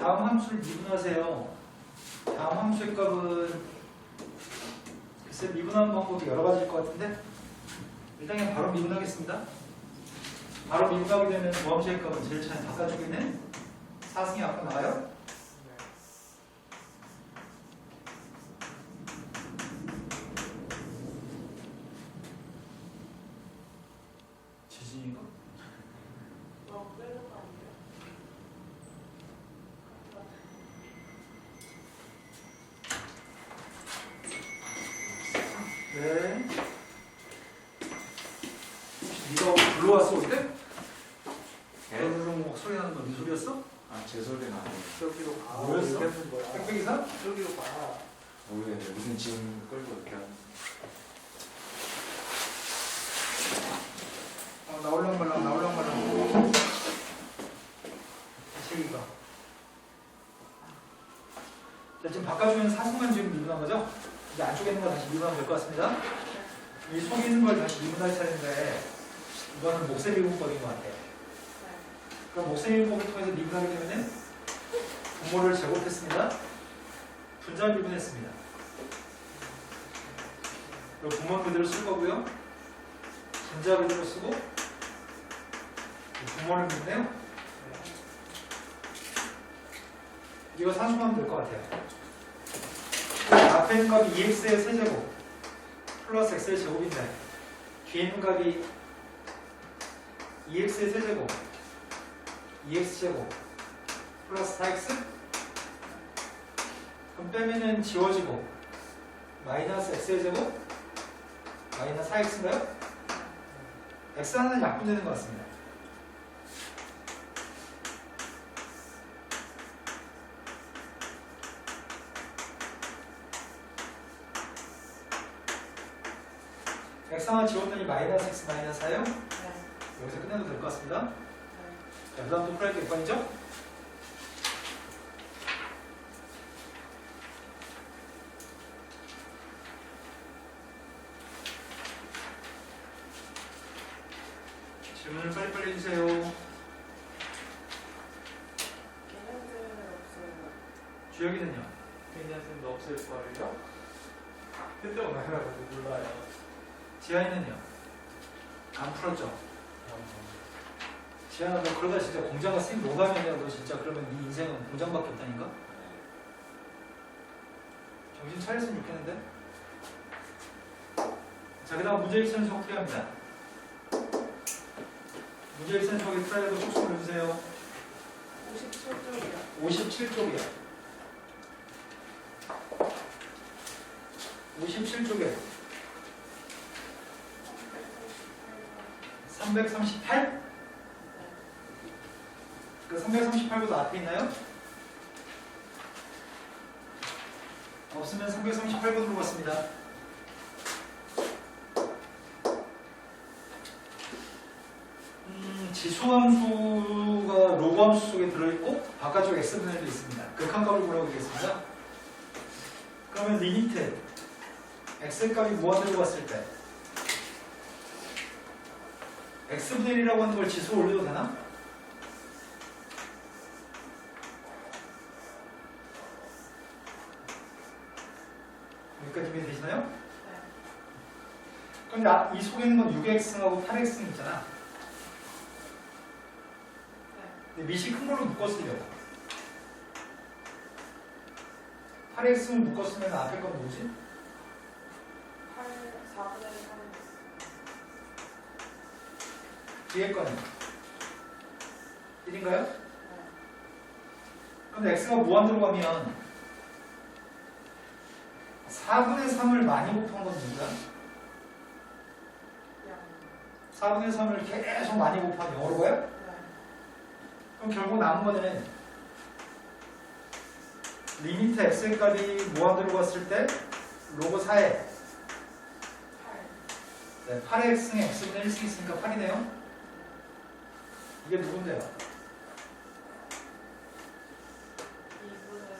다음 함수를 미분하세요. 다음 함수의 값은 글쎄 미분하는 방법이 여러 가지일 것 같은데 일단 그냥 바로 미분하겠습니다. 바로 미분하게 되면 무함수의 값은 제일 차이 바깥쪽에 있는 4승이 앞으로 나가요. 지진인가? 네. 네가 불러왔어 그때? 그러면 막 소리 나는 거 네 소리였어? 아, 제 소리는 아니에요. 저기로 가. 뭐였어? 이렇게 하는 거야. 빽빽이사? 저기로 가. 모르겠는데 무슨 짐 끌고 이렇게 하는. 나올랑 말랑 다시 이거. 자, 지금 바꿔주면 사승만 지금 미분한 거죠? 이제 안쪽에 있는 거 다시 미분하면 될 것 같습니다. 이 속에 있는 걸 다시 미분할 차례인데 이거는 목세 미분법인 것 같아요. 그럼 목세 미분법을 통해서 미분하게 되면은 분모를 제곱했습니다. 분자를 미분했습니다. 그리고 분모는 그대로 쓸 거고요. 분자 그대로 쓰고 분모를 미분해요. 이거 산수하면 될 것 같아요. 앞에 있는 값이 2x의 세제곱 플러스 x의 제곱인데 뒤에 있는 값이 2x의 세제곱 2x제곱 플러스 4x 그럼 빼면은 지워지고 마이너스 x의 제곱 마이너스 4x인가요? x 하나는 약분되는 것 같습니다. x 하나 지웠더니 마이너스 x 마이너스 4요? 여기서 끝내도 될 것 같습니다. 자, 그 다음 또 풀어야 될 몇 번이죠? 질문을 빨리빨리 해주세요. 주혁이는요? 걔네한테는 없을 거예요? 그때 오나라고 몰라요. 지하이는요? 안 풀었죠? 지하야 너 그러다 진짜 공장 갔으니 노감이냐 너 진짜 그러면 네 인생은 공장밖에 없다니까? 정신 차렸으면 좋겠는데? 자, 그 다음 문제 일선 수업 풀이합니다. 문제 일선 수업이 풀어야 될 속수를 해주세요. 57쪽이요. 57쪽이요. 57쪽에 338? 그 338보다 앞에 있나요? 없으면 338번으로 갔습니다. 지수함수가 로그함수 속에 들어있고 바깥쪽 x분의 1도 있습니다. 극한값을 물어보겠습니다. 그러면 리미트 x값이 무한대로 갔을 때 x분의 1이라고 하는 걸 지수로 올려도 되나? 여기까지 이해되시나요? 그런데 이 속에 있는 건 6x하고 8x는 있잖아. 근데 밑이 큰 걸로 묶었으려고 8x를 묶었으면 앞에 건 뭐지? 4분의 3. 뒤에 거는 1인가요? 근데 x가 무한대로 가면 4분의 3을 많이 곱한 건 누구야? 4분의 3을 계속 많이 곱하면 0으로 가요? 그럼 결국 남은 거는 리미트 x의 값이 무한대로 갔을 때 로그 4에 8x승에 x분의 1승 있으니까 8이네요. 이게 누군데요? 2분의 3.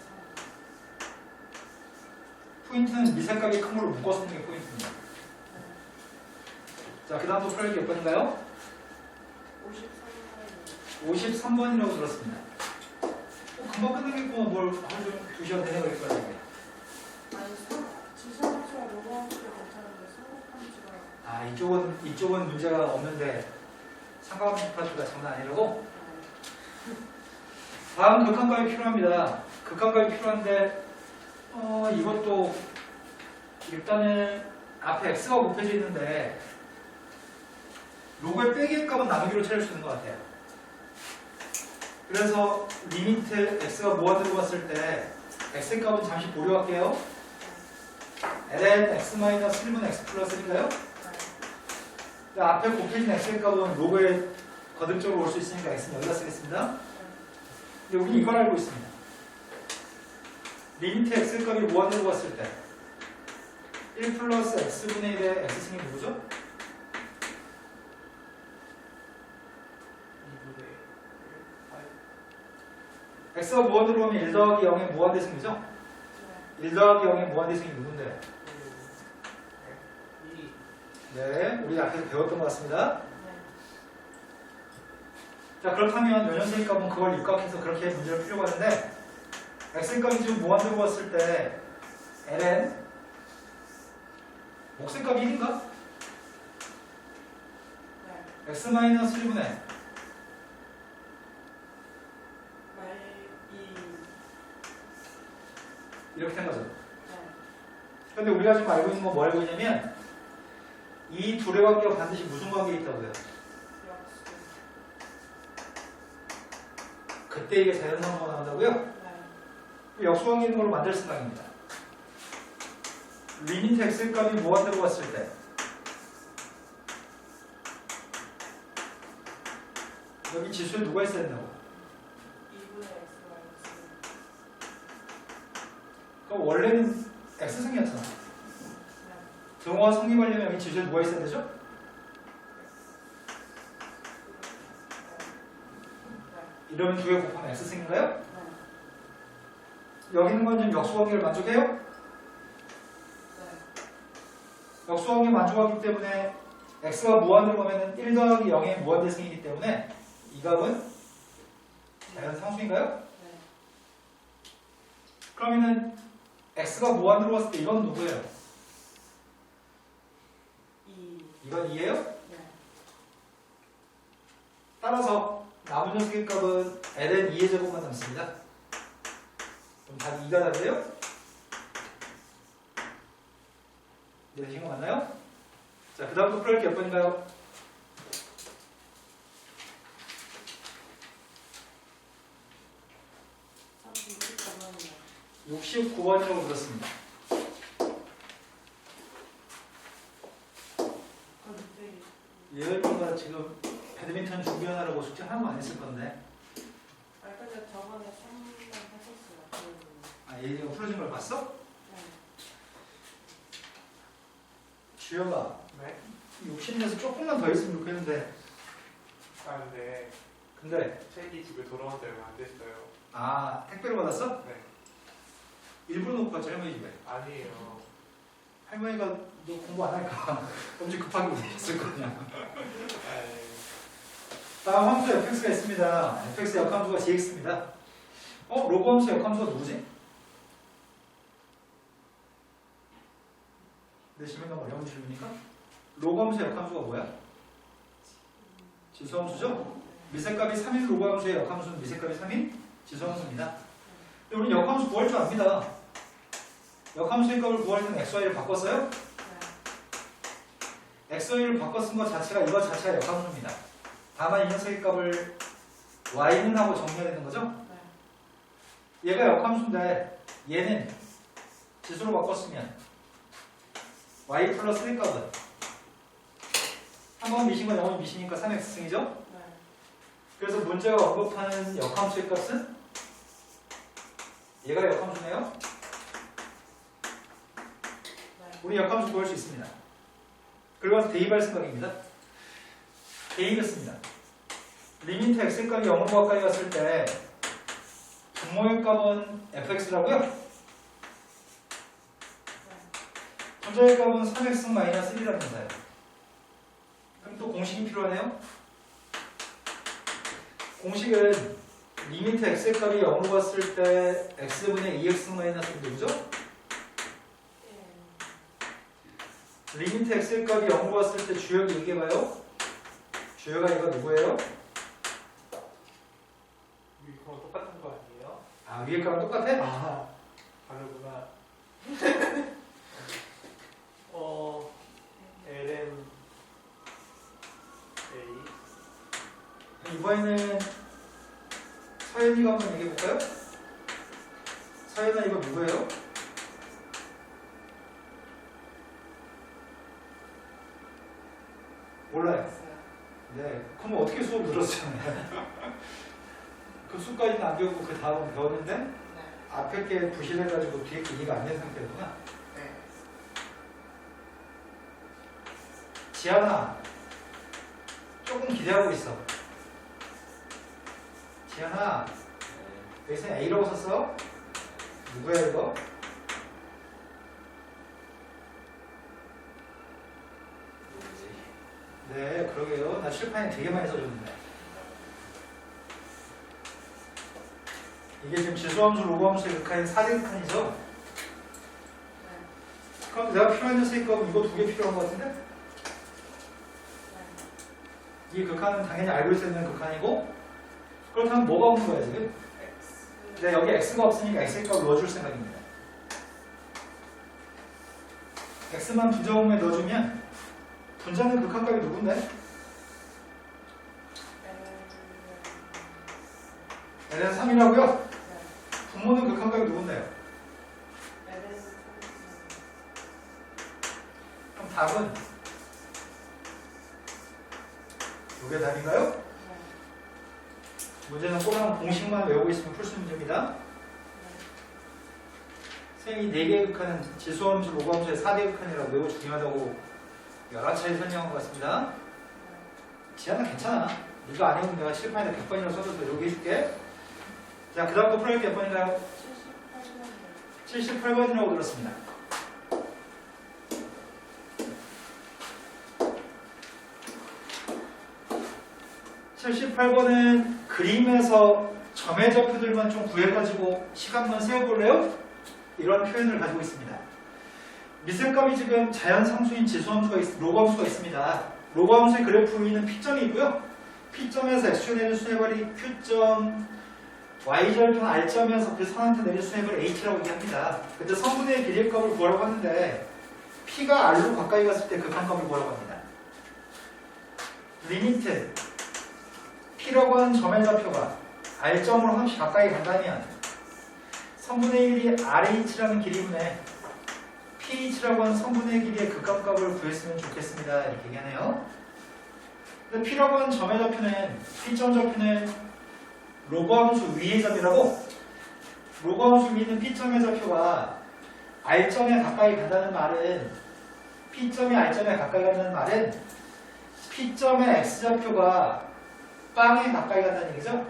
포인트는 미세값이 큰 걸로 묶어 쓰는 게 포인트입니다. 자, 그 다음 또 풀어야 몇 번인가요? 53번이요. 53번이라고 들었습니다. 그 금방 끝나겠구만. 뭘 하루 2시간 내내 걸릴 거야. 아니, 지수함수가 로그함수가 괜찮은데 소함수가 이쪽은 문제가 없는데 상관함수 파트가 장난 아니라고? 다음 극한값이 필요합니다. 극한값이 필요한데 이것도 일단은 앞에 x가 곱해져 있는데 로그의 빼기의 값은 나누기로 찾을 수 있는 것 같아요. 그래서 리미트 x가 무한대로 갔을 때 x의 값은 잠시 보류할게요. ln x-1은 x 플러스니까요. 앞에 곱해진 x의 값은 로그에 거듭적으로 올 수 있으니까 x는 여기다 쓰겠습니다. 근데 우리 이걸 알고 있습니다. 리미트 x의 값이 무한대로 갔을 때 1 플러스 x분의 1의 x승이 누구죠? 2분의 1. x가 무한대로 가면 1 더하기 0의 무한대승이죠? 1 더하기 0의 무한대승이 누군데? 2. 네, 우리 앞에서 배웠던 것 같습니다. 네. 자, 그렇다면 요년수의 값은 그걸 입각해서 그렇게 문제를 풀려고 하는데 x의 값이 지금 무한대로 갔을 때 ln 몫의 값이 1인가? 네. x-1분의 말 2. 이렇게 된 거죠. 네. 근데 우리가 지금 알고 있는 건 뭐 알고 있냐면 이 둘의 관계가 반드시 무슨 관계에 있다고요? 역수. 그때 이게 자연상수가 나온다고요? 네. 역수관계 있는 걸로 만들 생각입니다. 리미트 x의 값이 무한대로 갔을 때 여기 지수에 누가 있어야 된다고? 2분의 x가 x. 그럼 원래는 x승이었잖아. 네. 정호가 성립하려면 여기 지수에 누가 있어야 되죠? 네. 이러면 두 개 곱하면 x승인가요? 네. 여기 있는 건 지금 역수관계를 만족해요? 네. 역수관계 만족하기 때문에 x가 무한대로 가면 1 더하기 0의 무한대승이기 때문에 이 값은 자연상수인가요? 네. 그러면은 x가 무한대로 갔을 때 이건 누구예요? 2. 이건 2예요? 네. 따라서 남은 녀석의 값은 ln 2의 제곱만 남습니다. 그럼 답이 2가 답이에요? 네, 되신 거 맞나요? 자, 그 다음부터 풀어볼 게 몇 번인가요? 69번이라고 그렸습니다. 예열이가 지금 배드민턴 준비하느라고 숙제 하나도 안 했을 건데 아까 저번에 3번 하셨어요. 얘가 풀어진 걸 봤어? 네. 주혁아, 네? 욕심내서 조금만 더 했으면 좋겠는데 근데 근데 책이 집에 돌아온 지 얼마 안 됐어요. 택배로 받았어? 네. 일부러 놓고 갔죠, 할머니 집에. 아니에요. 할머니가 너 공부 안 할까 엄청 급하게 보냈을 거 아니야. 네. 다음 함수 fx가 있습니다. fx 역함수가 gx입니다. 로그 함수 역함수가 누구지? 내시면 너무 어려운 질문이니까 로그 함수 역함수가 뭐야? 지수함수죠? 미세값이 3인 로그 함수의 역함수는 미세값이 3인 지수함수입니다. 근데 우리는 역함수 구할 줄 압니다. 역함수의 값을 구할 때는 xy를 바꿨어요? xy를 바꿔 쓴 것 자체가 이거 자체가 역함수입니다. 다만 이 녀석의 값을 y는 하고 정리해야 되는 거죠? 얘가 역함수인데 얘는 지수로 바꿨으면 y 플러스 1 값은 한 번 미신 건 영원 미시니까 3x승이죠? 그래서 문제가 언급하는 역함수의 값은 얘가 역함수네요? 우리 역함수 구할 수 있습니다. 그리고 와서 대입할 생각입니다. 대입했습니다. 리미트 x의 값이 0으로 가까이 갔을 때 분모의 값은 fx라고요? 전자의 값은 3x 마이너스 1이라면서요. 그럼 또 공식이 필요하네요. 공식은 리미트 x의 값이 0으로 갔을 때 x분의 2x 마이너스 누구죠? 리미트 x의 값이 0으로 갔을 때 주역이 얘기해봐요. 주역아 이거 누구예요? 이거 똑같은 거 아니에요? 아 위에 값은 똑같아? 아, 다르구나. LM A. 이번에는 서연이가 한번 얘기해볼까요? 서연아 이거 누구예요? 몰라요. 네. 그럼 어떻게 수업 늘었어요? 그 수까지는 안 배우고 그 다음은 배웠는데 네. 앞에 게 부실해가지고 뒤에 게 이해가 안 된 상태구나. 네. 지안아 조금 기대하고 있어. 지안아 여기서 A라고 썼어? 누구야 이거? 네 그러게요. 나 칠판에 되게 많이 써줬는데. 이게 지금 지수함수 로그함수의 극한인 4대 극한이죠? 그럼 내가 필요한 녀석이 거 이거 두 개 필요한 것 같은데? 이 극한은 당연히 알고 있어야 되는 극한이고 그렇다면 뭐가 없는 거야 지금? X. 네, 여기 x가 없으니까 x의 값을 넣어줄 생각입니다. x만 분자공에 넣어주면 분자는 극한값이 누군데? l은 3이라고요? 분모는 극한값이 누군데요? 그럼 답은 이게 답인가요? 문제는 꼬랑 공식만 외우고 있으면 풀 수 있는 문제입니다. 선생님이 4개의 극한은 지수함수, 로그함수의 4대 극한이라고 매우 중요하다고 여러 차례 설명한 것 같습니다. 지안아 괜찮아. 네가 안 해보면 내가 칠판에다 100번이라고 써줘서 여기 해줄게. 자, 그 다음부터 풀어야 몇 번인가요? 78번이라고 들었습니다. (78번은) 그림에서 점의 좌표들만 좀 구해가지고 시간만 세워볼래요? 이런 표현을 가지고 있습니다. 미세값이 지금 자연상수인 지수함수가 로그함수가 있습니다. 로그함수의 그래프 위에는 P점이 있고요. P점에서 X축에 내린 수뇌발이 Q점, Y절편 R점에서 그 선한테 내린 수뇌발이 H라고 얘기합니다. 근데 성분의 길이의 값을 구하라고 하는데 P가 R로 가까이 갔을 때 극한값을 구하라고 합니다. 리미트 P라고 하는 점의 좌표가 R점으로 함시 가까이 간다면 선분의 1이 RH라는 길이분에 PH라고 하는 선분의 길이의 극한값을 구했으면 좋겠습니다. 이렇게 얘기하네요. 근데 P라고 하는 점의 좌표는 P점 좌표는 로그함수 위의 점이라고 로그함수 위에 있는 P점의 좌표가 R점에 가까이 간다는 말은 P점이 R점에 가까이 간다는 말은 P점의 X좌표가 빵에 가까이 간다는 얘기죠?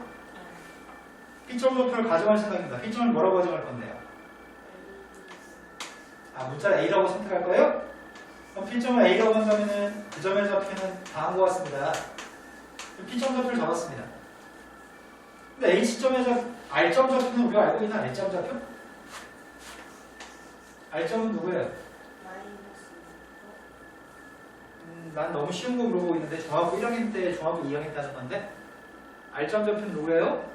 P점 좌표를 가정할 생각입니다. P점을 뭐라고 가정할 건데요? 아, 문자를 A라고 선택할 거예요? 그럼 P점을 A라고 한다면 그 점의 좌표는 다한 것 같습니다. P점 좌표를 잡았습니다. 근데 H점의 R점 좌표는 우리가 알고 있는 R점 좌표? R점은 누구예요? 난 너무 쉬운 거 물어보고 있는데 중학교 1학년 때 중학교 2학년 때 하는 건데 R점 좌표는 누구예요?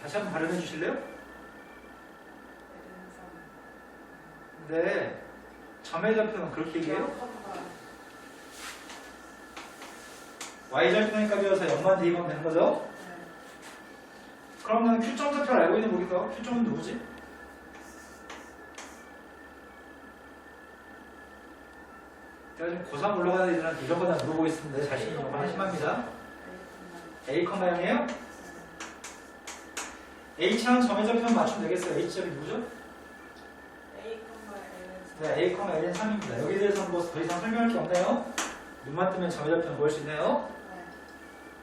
다시 한번 발음해 주실래요? 네, 점의 좌표는 그렇게 얘기해요? Y절편의 값이어서 0만 대입하면 되는 거죠? 그럼 나는 Q점 좌표를 알고 있는 거기도 Q점은 누구지? 제가 지금 고3 올라가는 애들한테 이런 거 다 물어보고 있습니다. 자신이 정말 한심합니다. A, 0이에요? H하는 점의 좌표는 맞추면 되겠어요. H점이 누구죠? 네, A, L은 3입니다. 여기에 대해서는 뭐 더 이상 설명할 게 없네요. 눈만 뜨면 점의 좌표는 구할 수 있네요.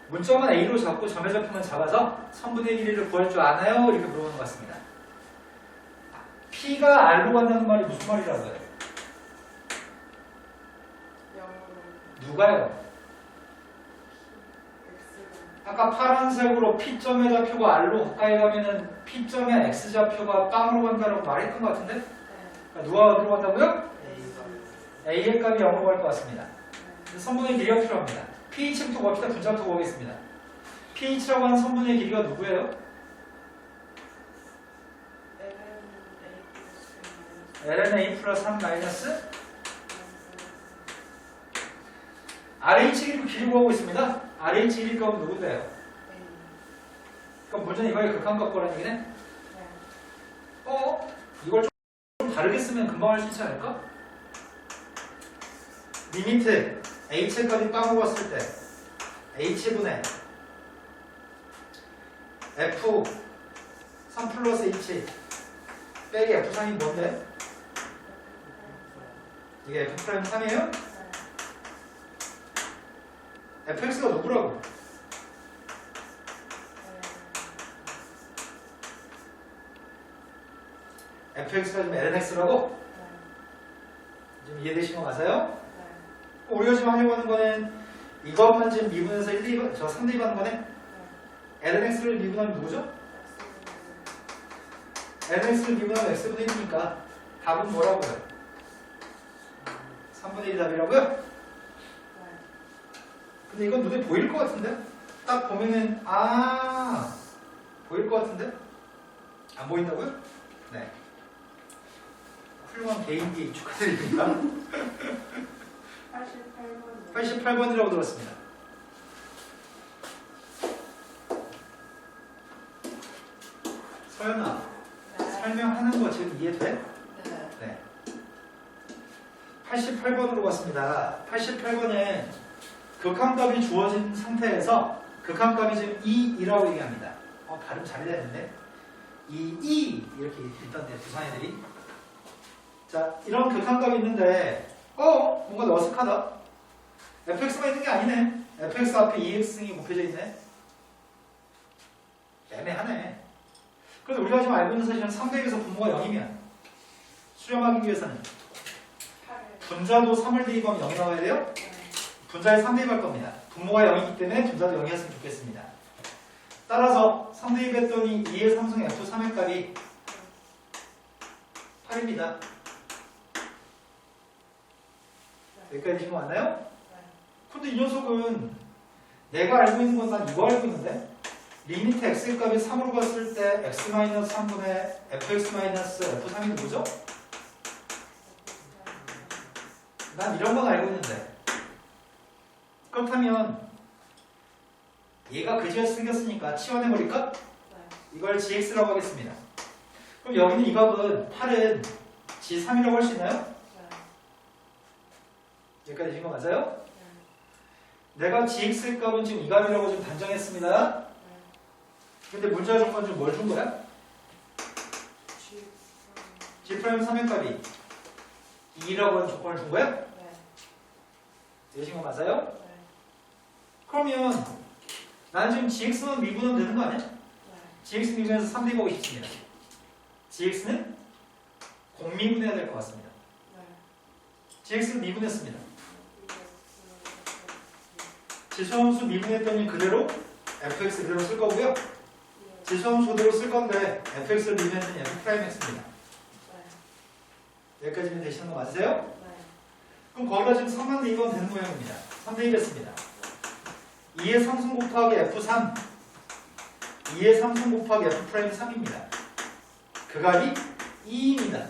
문점은 A로 잡고 점의 좌표만 잡아서 선분의 길이를 구할 줄 아나요? 이렇게 물어보는 것 같습니다. P가 R로 간다는 말이 무슨 말이라고요? 누가요? 아까 파란색으로 P점의 좌표가 R로 가까이 가면은 P점의 X좌표가 빵으로 간다고 말했던 것 같은데? 그러니까 누가 어디로 간다고요? A의 값이 0으로 갈 것 같습니다. 선분의 길이가 필요합니다. PH부터 구합시다. 분자부터 구하겠습니다. PH라고 하는 선분의 길이가 누구예요? LNA 플러스 3 마이너스 RH 길이 구하고 있습니다. RH 길이 값은 누군데요? 그럼 문제는 이거의 극한값 거라는 얘기네? 이걸 좀 다르게 쓰면 금방 할 수 있지 않을까? 리미트 H의 값이 빵으로 갔을 때 H분의 F 3 플러스 H 빼기 F3이 뭔데? 이게 F'3이에요? fx가 누구라고? fx가 지금 lnx라고? 지금 이해되신 거 맞아요? 우리가 지금 하려고 하는 거는 이것만 지금 미분해서 1, 2번, 저 3, 2번 하는 거네? lnx를 미분하면 누구죠? lnx를 미분하면 x분의 1이니까 답은 뭐라고요? 3분의 1 답이라고요? 근데 이건 눈에 보일 것 같은데? 딱 보면은 보일 것 같은데? 안 보인다고요? 네. 훌륭한 개인기 축하드립니다. 88번이라고 들었습니다. 서연아, 설명하는 거 지금 이해돼? 네. 88번으로 갔습니다. 88번은 극한값이 주어진 상태에서 극한값이 지금 2라고 얘기합니다. 발음 잘 해야 되는데 2 이렇게 있던데 부산애들이. 자, 이런 극한값이 있는데 뭔가 어색하다. fx가 있는 게 아니네. fx 앞에 2x승이 곱해져 있네. 애매하네. 그런데 우리가 지금 알고 있는 사실은 300에서 분모가 0이면 수렴하기 위해서는 분자도 3을 대입하면 0이 나와야 돼요? 분자에 3 대입할 겁니다. 분모가 0이기 때문에 분자도 0이었으면 좋겠습니다. 따라서 3 대입했더니 2의 상승 F3의 값이 8입니다. 여기까지 지금 왔나요? 근데 이 녀석은 내가 알고 있는 건 난 이거 알고 있는데 리미트 x의 값이 3으로 갔을 때 x-3분의 fx-f3이 누구죠? 난 이런 건 알고 있는데 그렇다면 얘가 그지같이 생겼으니까 치워내버릴까? 이걸 gx라고 하겠습니다. 그럼 여기는 이 값은 8은 g3이라고 할 수 있나요? 여기까지 된 거 맞아요? 내가 gx의 값은 지금 이 값이라고 지금 단정했습니다. 근데 문자 조건 좀 뭘 준 거야? g'3의 값이 2라고 하는 조건을 준 거야? 되신 거 맞아요? 그러면 나는 지금 gx만 미분하면 되는 거 아니야? gx 미분해서 3 대입하고 싶습니다. gx는 공미분해야 될 것 같습니다. gx를 미분했습니다. 지수함수 미분했더니 그대로 fx 그대로 쓸 거고요. 지수함수 그대로 쓸 건데 fx를 미분했더니 f'x입니다. 여기까지는 되시는 거 맞으세요? 그럼 거기다 지금 3만 대입하면 되는 모양입니다. 3 대입했습니다. 2의 상승 곱하기 f3 2의 상승 곱하기 f'3입니다. 그 값이 2입니다.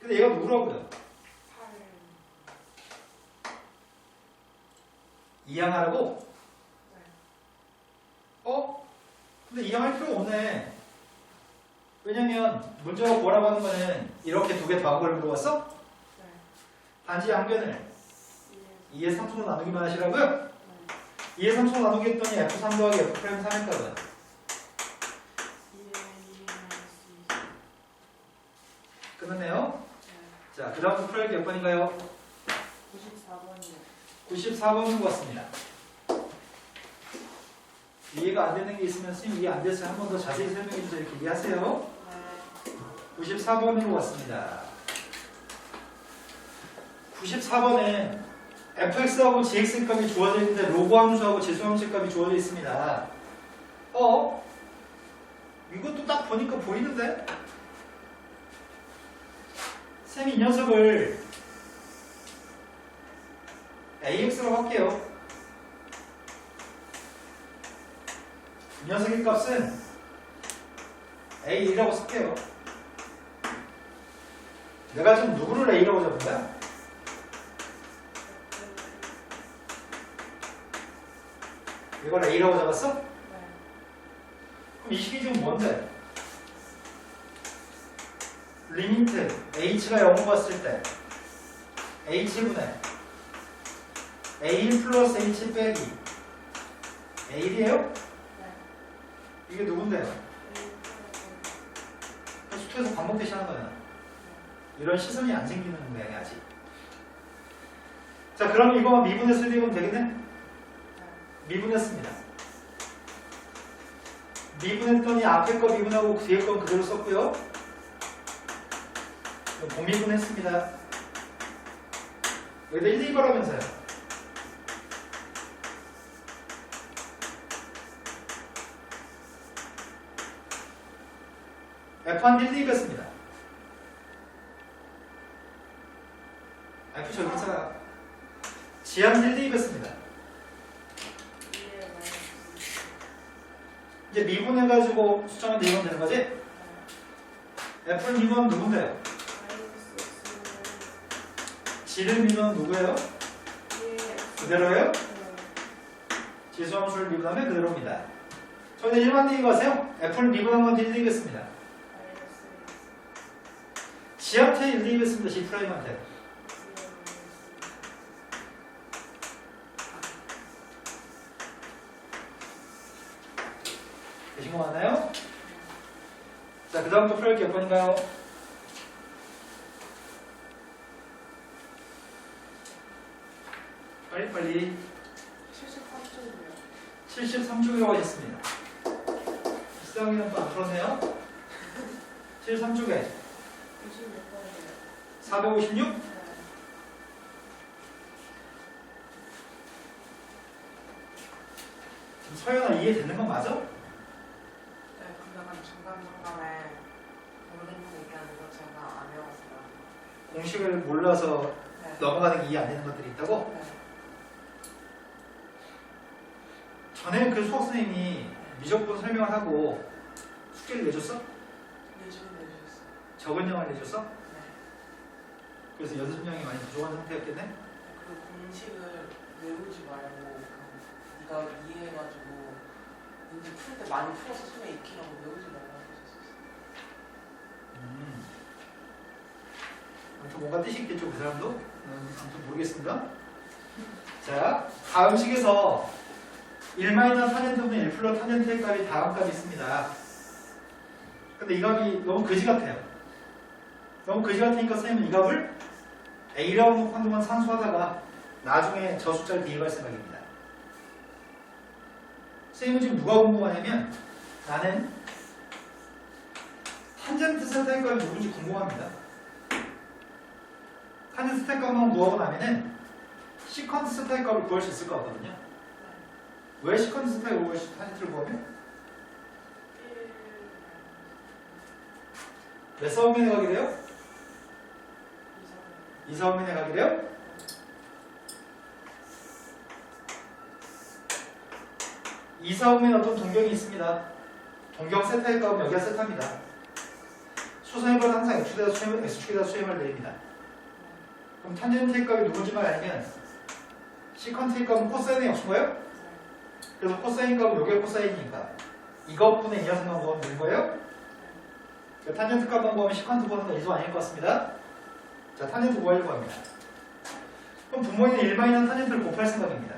근데 얘가 누구라고요? 이항하라고? 근데 이항할 필요가 없네. 왜냐면 문제가 뭐라고 하는 거는 이렇게 두 개 더한 걸 물어봤어? 단지 양변을 2의 3승으로 나누기만 하시라고요? 2의 3승으로 나누기 했더니 f3 더하기 f'3의 값은 끝났네요. 자, 그 다음 풀어야 몇 번인가요? 94번이요. 94번인 것 같습니다. 이해가 안 되는 게 있으면 선생님 이해 안 됐어요. 한 번 더 자세히 설명해 주세요. 이렇게 이해하세요. 94번으로 왔습니다. 94번은 fx하고 gx 값이 주어져 있는데 로그 함수하고 지수 함수 값이 주어져 있습니다. 이것도 딱 보니까 보이는데? 쌤이 이 녀석을 ax로 할게요. 이 녀석의 값은 a1이라고 쓸게요. 내가 지금 누구를 a라고 잡은 거야? 이걸 a라고 잡았어? 네. 그럼 이 식이 지금 뭔데? 리미트 h가 0을 봤을 때 h분의 a1 플러스 h 빼기 a1이에요? 네. 이게 누군데요? 수투에서 반복되시 하는 거야. 이런 시선이 안 생기는 모양이 아직. 자, 그럼 이거 미분해서 읽으면 되겠네? 미분했습니다. 미분했더니 앞에 거 미분하고 뒤에 건 그대로 썼고요. 공미분했습니다. 여기다 1, 2바라면서요. F1 1, 2뺐습니다. F 저기 있잖아. 지한 1, 2뺐습니다. 이제 미분해가지고 숫자만 내면 되는 거지? F를 미분하면 누군데요? G를 미분하면 누구예요? 그대로예요? 지수함수를 미분하면 그대로입니다. 저희는 1만 대기 가세요. F를 미분한 건 1, 2겠습니다. G한테 1, 2겠습니다. G'한테. 되신 거 맞나요? 자, 그 다음 또 풀어볼게요. 몇 번인가요? 빨리 73쪽이요. 73쪽이라고 하셨습니다. 시상이는 또 안 풀었네요. 73쪽에 96번이요. 456? 서연아 이해되는 건 맞아? 네, 근데 약간 중간중간에 모르겠는 얘기하는 거 제가 안 외웠어요. 공식을 몰라서 네. 넘어가는 게 이해 안 되는 것들이 있다고? 네. 전에 그 수학 선생님이 미적분 설명을 하고 숙제를 내줬어? 내주셨어요. 적은 양을 내줬어? 네. 그래서 연습량이 많이 부족한 상태였겠네? 그 공식을 외우지 말고 네가 이해해가지고 문제 풀 때 많이 풀어서 손에 익히라고 외우지 말라고 하셨었어요. 아무튼 뭔가 뜻이 있겠죠, 그 사람도? 아무튼 모르겠습니다. 자, 다음 식에서 1-탄젠트분의 1 플러스 탄젠트의 값이 다음 값이 있습니다. 근데 이 값이 너무 거지 같아요. 너무 거지 같으니까 선생님은 이 값을 A라고 놓고 한동안 산수하다가 나중에 저 숫자를 대입할 생각입니다. 선생님은 지금 누가 궁금하냐면 나는 탄젠트 세타의 값이 누군지 궁금합니다. 탄젠트 세타의 값만 구하고 나면은 시컨트 세타의 값을 구할 수 있을 것 같거든요. 왜 시컨트 세타의 값을 탄젠트를 구하면? 몇 사분면에 가게 돼요? 2사분면에 가게 돼요? 이사분면에 어떤 동경이 있습니다. 동경 세타의 값은 여기가 세타입니다. 수선의 값은 항상 x축에다 수렴을 내립니다. 그럼 탄젠트의 값이 누군지만 알면 시컨트의 값은 코사인의 역수인가요? 그래서 코사인 값은 여기가 코사인이니까 이것분의 이 녀석만 구하면 되는 거예요? 탄젠트 값만 구하면 시컨트 구하는 건 이소 아닐 것 같습니다. 자, 탄젠트 구하려고 합니다. 그럼 분모에는 1마이너스 탄젠트를 곱할 생각입니다.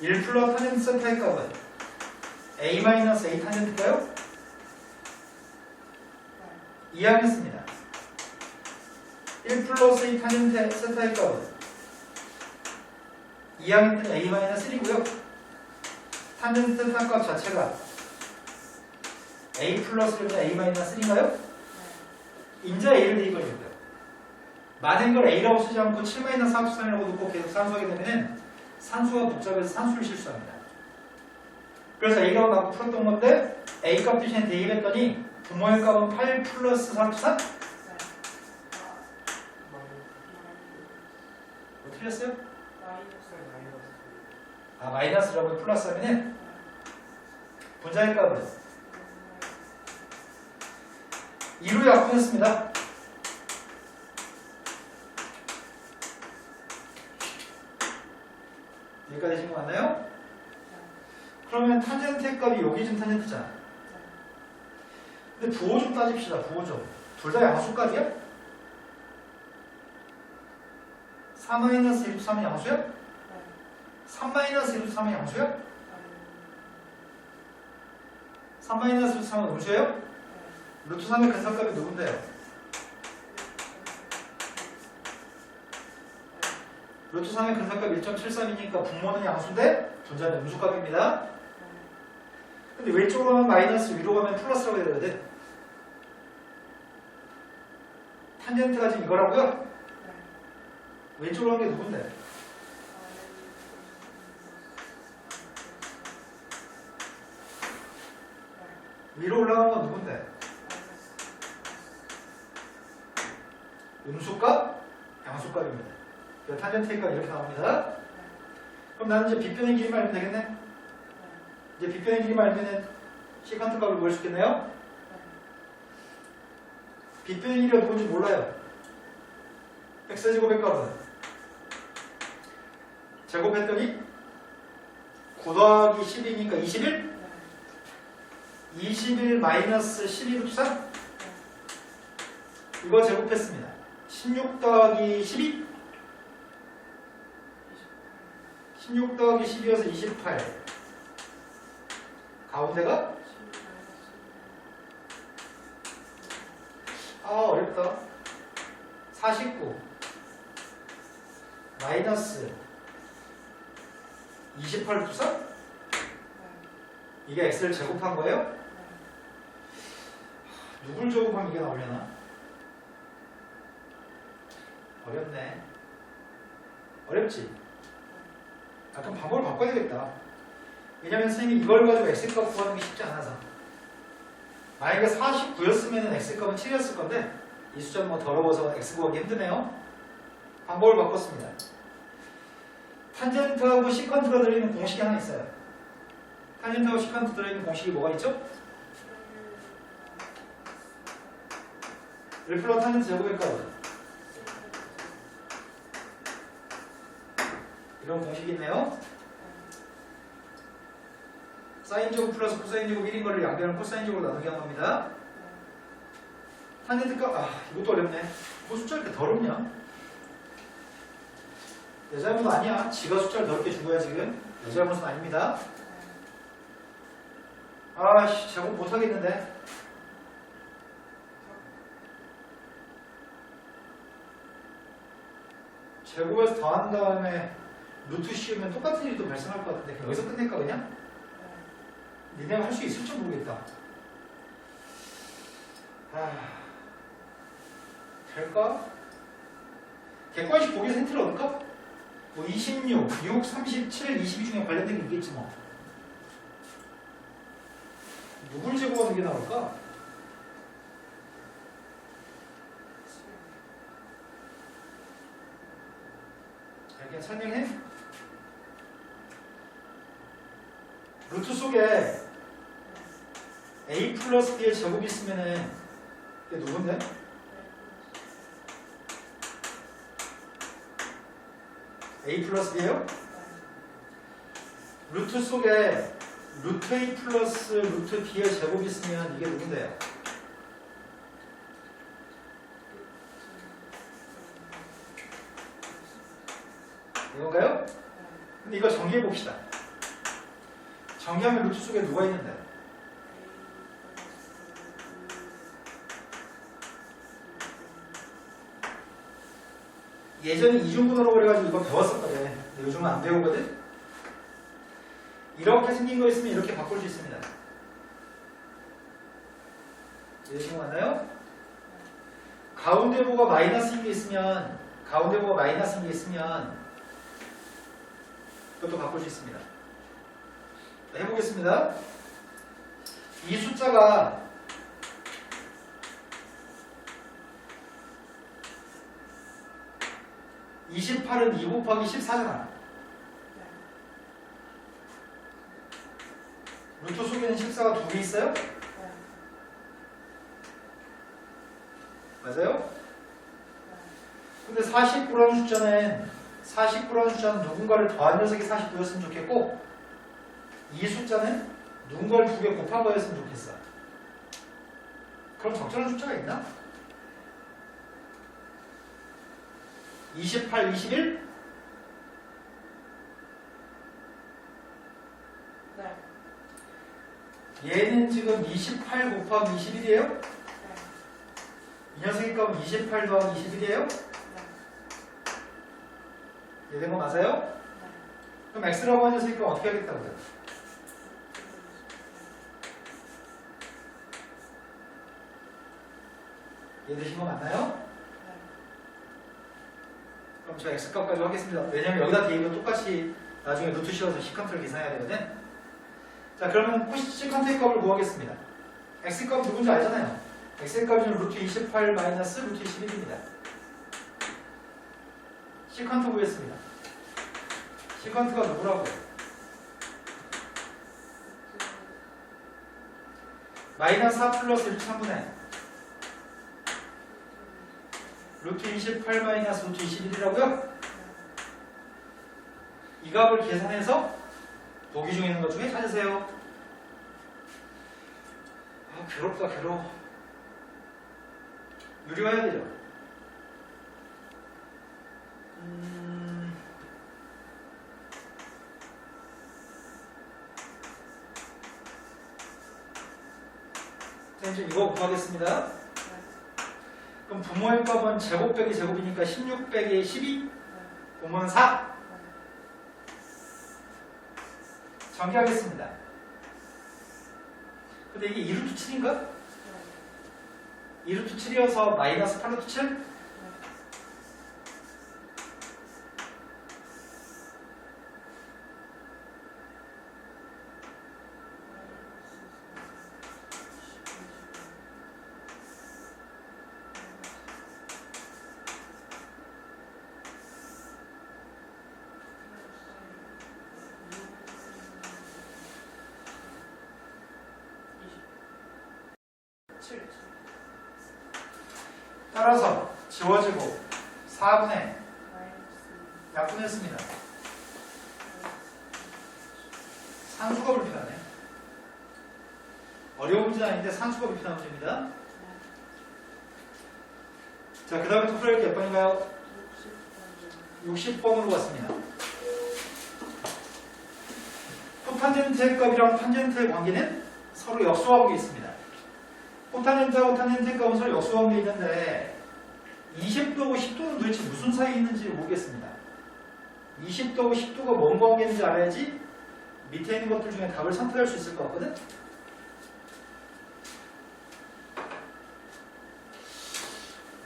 1 플러스 탄젠트 세타의 값은 a-a 탄젠트일까요? 이해하겠습니다. 1 플러스 a 탄젠트 세타의 값은 2항했더니 a-1이고요. 탄젠트 세타 값 자체가 a 플러스 a-1인가요? 인자 a를 대입하려고요. 많은 걸 A라고 쓰지 않고 7-4합산이라고 놓고 계속 산수하게 되면 산수가 복잡해서 산수를 실수합니다. 그래서 A 값을 갖고 풀었던 건데 A 값 대신에 대입했더니 부모의 값은 8 플러스 4합산? 뭐 틀렸어요? 아 마이너스라고 플러스 하면은 분자의 값은 2로 약분했습니다. 여기까지 되신 거 맞나요? 그러면 탄젠트의 값이 여기 지금 탄젠트잖아. 근데 부호 좀 따집시다. 부호 좀. 둘 다 양수값이야? 4-1-3은 양수야? 3-1-3은 양수야? 3-1-3은 음수예요? 루트 3의 근사값이 누군데요? 루트 3의 근사값 1.73이니까 분모는 양수인데 분자는 음수값입니다. 근데 왼쪽으로 가면 마이너스, 위로 가면 플러스라고 해야 되거든. 탄젠트가 지금 이거라고요? 왼쪽으로 가는 게 누군데? 위로 올라가는 건 누군데? 음수값, 양수값입니다. 탄젠트의 값 이렇게 나옵니다. 그럼 나는 이제 빗변의 길이만 알면 되겠네? 이제 빗변의 길이만 알면은 시컨트 값을 구할 수 있겠네요? 빗변의 길이가 누군지 몰라요. x제곱의 값은 제곱했더니 9 더하기 10이니까 21? 21 마이너스 12루트 3? 이거 제곱했습니다. 16 더하기 12? 16 더하기 12여서 28. 가운데가? 아 어렵다. 49 마이너스 28 루트 3? 이게 x를 제곱한 거예요? 누굴 제곱하면 이게 나오려나? 어렵네. 어렵지? 약간 방법을 바꿔야 되겠다. 왜냐면 선생님이 이걸 가지고 x값 구하는 게 쉽지 않아서. 만약에 49였으면 x값은 7이었을 건데 이 숫자는 뭐 더러워서 x 구하기 힘드네요. 방법을 바꿨습니다. 탄젠트하고 시컨트가 들어있는 공식이 하나 있어요. 탄젠트하고 시컨트 들어있는 공식이 뭐가 있죠? 1 플러스 탄젠트 제곱의 값은 이런 공식이 있네요. 사인 제곱 플러스 코사인 제곱 1인 거를 양변을 코사인 제곱으로 나누게 한 겁니다. 탄젠트 값, 이것도 어렵네. 뭐 숫자 이렇게 더럽냐? 내 잘못 아니야. 지가 숫자를 더럽게 준 거야 지금. 내 잘못은 아닙니다. 아씨 제곱 못하겠는데. 제곱에서 더한 다음에 루트 씌우면 똑같은 일이 또 발생할 것 같은데 여기서 끝낼까 그냥? 니네가 할 수 있을지 모르겠다. 될까? 객관식 보기에서 힌트를 얻을까? 뭐 26, 6, 37, 22 중에 관련된 게 있겠지 뭐. 누굴 제곱하는 게 나올까? 그냥 설명해? 루트 속에 a 플러스 b의 제곱이 있으면은 이게 누군데? a 플러스 b예요? 루트 속에 루트 a 플러스 루트 b의 제곱이 있으면 이게 누군데요? 이건가요? 근데 이거 정리해 봅시다. 정리하면 루트 속에 누가 있는데? 예전에 이중분호라고 그래가지고 이거 배웠었거든. 근데 요즘은 안 배우거든? 이렇게 생긴 거 있으면 이렇게 바꿀 수 있습니다. 이해하신 거 맞나요? 가운데 보가 마이너스인 게 있으면 가운데 보가 마이너스인 게 있으면 그것도 바꿀 수 있습니다. 자, 해보겠습니다. 이 숫자가 28은 2 곱하기 14잖아. 루트 속에는 14가 2개 있어요? 맞아요? 근데 49라는 숫자는 누군가를 더한 녀석이 49였으면 좋겠고 이 숫자는 누군가를 2개 곱한 거였으면 좋겠어. 그럼 적절한 숫자가 있나? 28, 21? 네. 얘는 지금 28 곱하기 21이에요? 이 녀석의 값은 28 더하기 21이에요? 얘된 거 맞아요? 그럼 x라고 하는 녀석의 값은 어떻게 하겠다고요? 얘 되신 거 맞나요? 그럼 저 x값까지 하겠습니다. 왜냐면 여기다 대입은 똑같이 나중에 루트 씌워서 시컨트를 계산해야 되거든. 자, 그러면 시컨트의 값을 구하겠습니다. x값 누군지 알잖아요. x의 값은 루트 28 마이너스 루트 21입니다. 시컨트 구했습니다. 시컨트가 누구라고요? 마이너스 4 플러스 1 3분의 루트 28 마이너스 루트 21이라고요? 이 값을 계산해서 보기 중에 있는 것 중에 찾으세요. 아, 괴롭다, 괴로워. 유리화해야 되죠. 선생님, 이거 구하겠습니다. 그럼 부모의 값은 제곱 빼기 제곱이니까 16 빼기 12 보면 4 전개하겠습니다. 근데 이게 2루트 7인가? 2루트 7이어서 마이너스 8루트 7? 따라서 지워지고 4분의 약분했습니다. 산수가 불편하네. 어려운 문제는 아닌데 산수가 불편한 문제입니다. 자, 그 다음에 또 풀어야 몇 번인가요? 60번으로 왔습니다. 코탄젠트의 값이랑 탄젠트의 관계는 서로 역수관계 있습니다. 코탄젠트하고 탄젠트의 값은 서로 역수관계 있는데 20도하고 10도는 도대체 무슨 사이에 있는지 모르겠습니다. 20도하고 10도가 뭔 관계인지 알아야지 밑에 있는 것들 중에 답을 선택할 수 있을 것 같거든?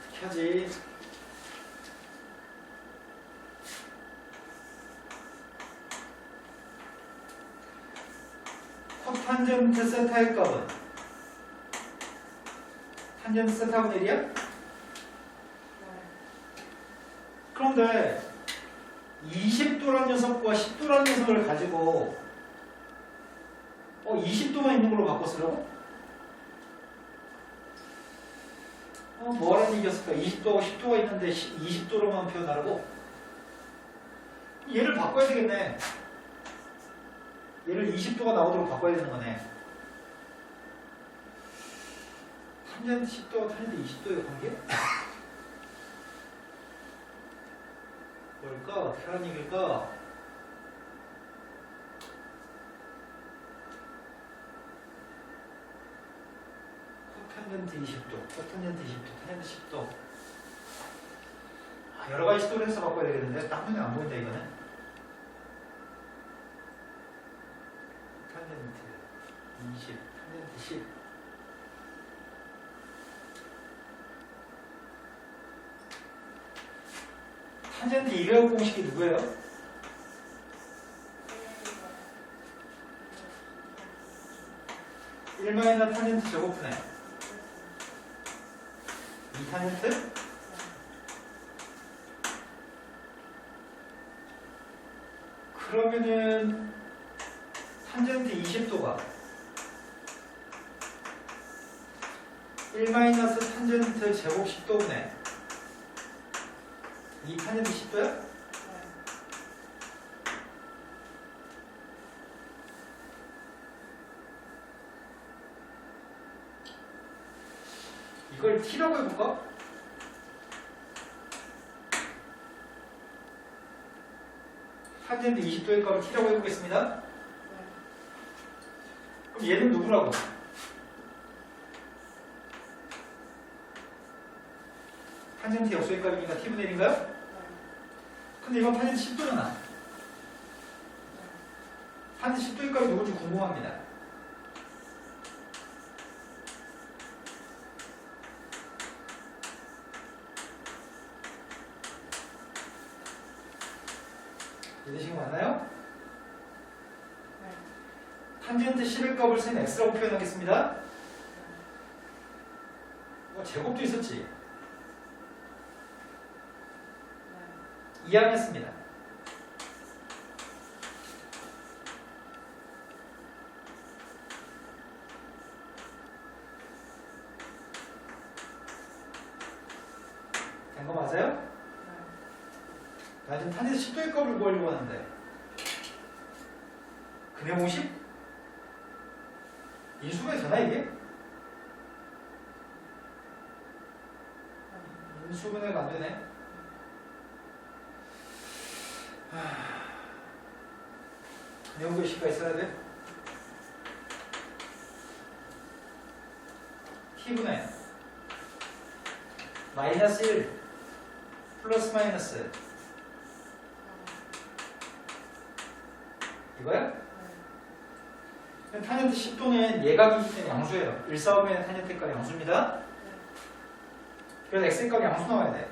어떻게 하지? 코탄젠트 세타의 값은 탄젠트 세타분의 1이야? 그런데 20도라는 녀석과 10도라는 녀석을 가지고 20도만 있는 걸로 바꿔 쓰라고? 뭐라는 얘기였을까? 20도하고 10도가 있는데 20도로만 표현하라고? 얘를 바꿔야 되겠네. 얘를 20도가 나오도록 바꿔야 되는 거네. 탄젠트 10도와 탄젠트 20도의 관계? 뭘까? 어떻게 하는 얘기일까? 코탄젠트 20도, 코탄젠트 20도, 탄젠트 10도. 여러 가지 시도를 해서 바꿔야 되겠는데 딱 눈에 안 보인다 이거는. 탄젠트 20, 탄젠트 10. 탄젠트 이외의 공식이 누구예요? 1 마이너스 탄젠트 제곱분의 2 탄젠트? 그러면은 탄젠트 20도가 1 마이너스 탄젠트 제곱 10도분의 2 탄젠트 10도야? 이걸 t라고 해볼까? 탄젠트 20도의 값을 t라고 해보겠습니다. 그럼 얘는 누구라고? 탄젠트 역수의 값이니까 t분의 1인가요? 근데 이건 탄젠트 10도잖아. 탄젠트 10도의 값이 누군지 궁금합니다. 이해되신 거 맞나요? 탄젠트 10의 값을 쓴 x라고 표현하겠습니다. 제곱도 있었지. 이항했습니다. 된 거 맞아요? 나 지금 탄젠트 10도의 값을 구하려고 하는데 그냥 50? 인수분해 되나 이게? 인수분해가 안 되네. 내용 글씨가 있어야 돼. t분의 마이너스 1 플러스 마이너스 이거야? 탄젠트 10도는 예각이기 때문에 양수예요. 1, 4, 5면 탄젠트 값이 양수입니다. 그래서 x 값이 양수 나와야 돼.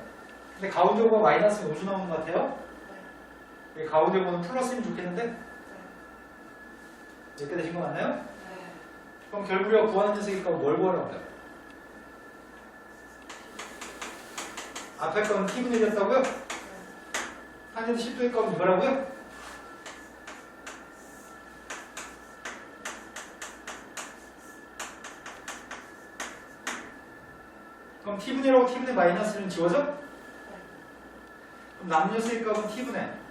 근데 가운데 보고 마이너스 우수 나오는 것 같아요? 가운데 보면 플러스면 좋겠는데? 이렇게 되신 거 맞나요? 그럼 결국 우리가 구하는 녀석이 값을 뭘 구하라고 해요? 앞에 건 t분의 1이었다고요? 탄젠트 10도의 값은 이거라고요? 그럼 t분의 1하고 t분의 마이너스는 지워져? 그럼 남은 녀석의 값은 t분의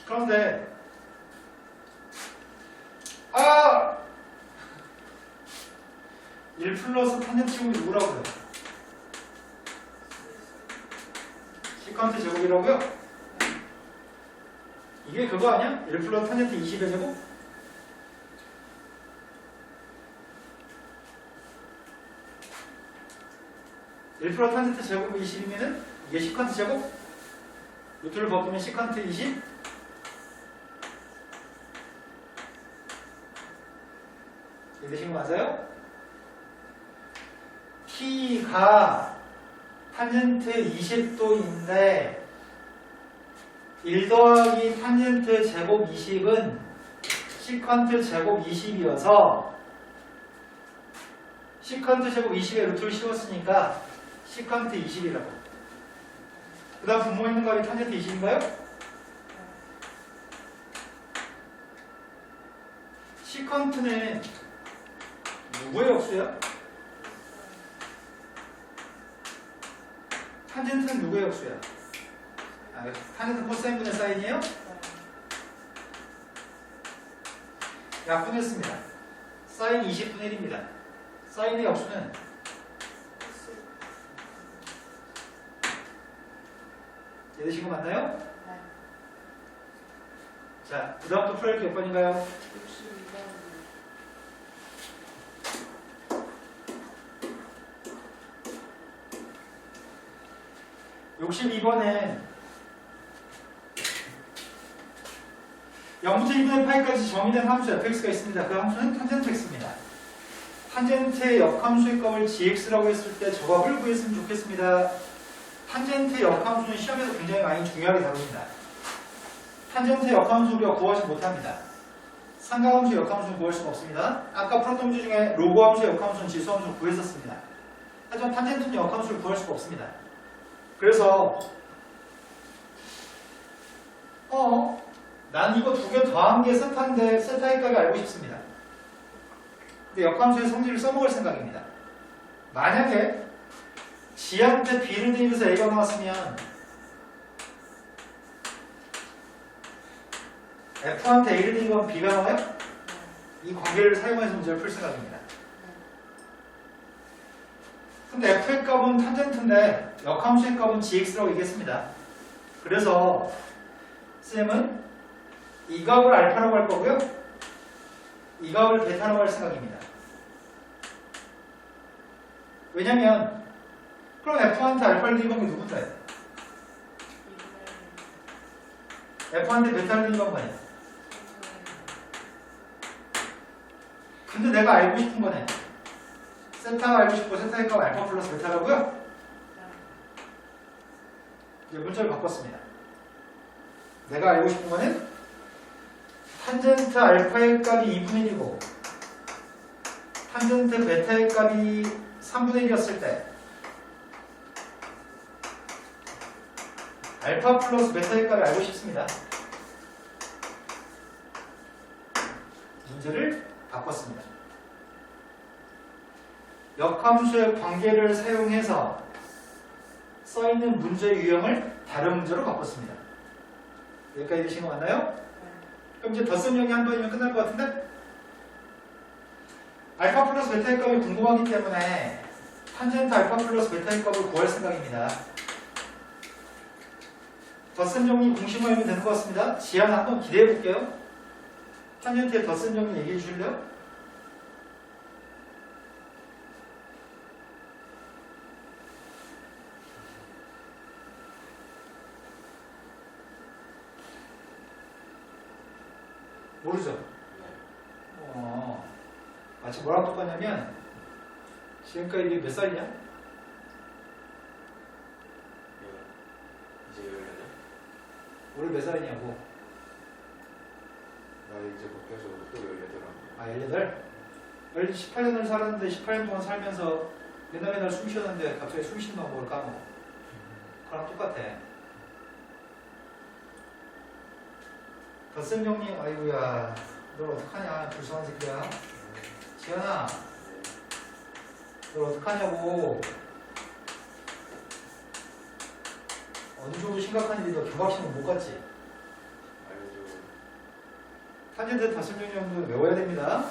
그런데 1 플러스 탄젠트 제곱이 누구라고 그래요? 시컨트 제곱이라고요? 이게 그거 아니야? 1 플러스 탄젠트 20의 제곱? 일 플러스 탄젠트 제곱 20이면은 이게 시컨트 제곱? 루트를 바꾸면 시컨트 20? 이해되신 거 맞아요? t가 탄젠트 20도인데 1 더하기 탄젠트 제곱 20은 시컨트 제곱 20이어서 시컨트 제곱 20에 루트를 씌웠으니까 시컨트 20이라고. 그 다음 분모 있는 값이 탄젠트 20인가요? 시컨트는 누구의 역수야? 탄젠트는 누구의 역수야? 탄젠트 코사인분의 사인이에요? 약분했습니다. 사인 20분의 1입니다. 사인의 역수는 이해되신 거 맞나요? 네. 자, 그 다음부터 풀어야 몇 번인가요? 62번엔 0부터 2분의 파이까지 정의된 함수 fx가 있습니다. 그 함수는 탄젠트 x입니다. 탄젠트의 역함수의 값을 gx라고 했을 때 저 값을 구했으면 좋겠습니다. 탄젠트의 역함수는 시험에서 굉장히 많이 중요하게 다룹니다. 탄젠트의 역함수 우리가 구하지 못합니다. 삼각함수의 역함수는 구할 수는 없습니다. 아까 풀었던 문제 중에 로그함수의 역함수는 지수함수를 구했었습니다. 하지만 탄젠트는 역함수를 구할 수가 없습니다. 그래서 난 이거 두 개 더한 게 세타인데 세타의 값이 알고 싶습니다. 근데 역함수의 성질을 써먹을 생각입니다. 만약에 G한테 B를 대입해서 A가 나왔으면 F한테 A를 대입하면 B가 나와요? 이 관계를 사용해서 문제를 풀 생각입니다. 근데 F의 값은 탄젠트인데 역함수의 값은 GX라고 얘기했습니다. 그래서 쌤은 이 값을 알파라고 할 거고요. 이 값을 베타라고 할 생각입니다. 왜냐면 그럼 F한테 알파를 대입한 게 누군데? F한테 베타를 대입한 거 아니야? 근데 내가 알고 싶은 거네. 세타가 알고 싶고 세타의 값 알파 플러스 베타라고요? 이제 문자를 바꿨습니다. 내가 알고 싶은 거는 탄젠트 알파의 값이 2분의 1이고 탄젠트 베타의 값이 3분의 1이었을 때 알파 플러스 베타의 값을 알고 싶습니다. 문제를 바꿨습니다. 역함수의 관계를 사용해서 써있는 문제 유형을 다른 문제로 바꿨습니다. 여기까지 되신 거 맞나요? 그럼 이제 덧셈 정리 한 번이면 끝날 것 같은데? 알파 플러스 베타의 값이 궁금하기 때문에 탄젠트 알파 플러스 베타의 값을 구할 생각입니다. 덧셈 정리 공식만 하면 되는 것 같습니다. 지안 한번 기대해 볼게요. 탄젠트의 덧셈 정리 얘기해 주실래요? 모르죠? 마치 뭐랑 똑같냐면 지금까지 이게 몇 살이냐? 이제 18? 올해 몇 살이냐고. 나 이제 바뀌어서 또 18하고. 아, 18? 18년을 살았는데 18년 동안 살면서 맨날 숨 쉬었는데 갑자기 숨 쉬는 방법을 까먹어. 그랑 똑같아. 덧셈 정리, 아이고야. 널 어떡하냐, 불쌍한 새끼야. 지현아, 널 어떡하냐고. 어느 정도 심각한 일이 너 교과시험 못 갔지? 알죠. 탄젠트 덧셈 정리 정도는 외워야 됩니다.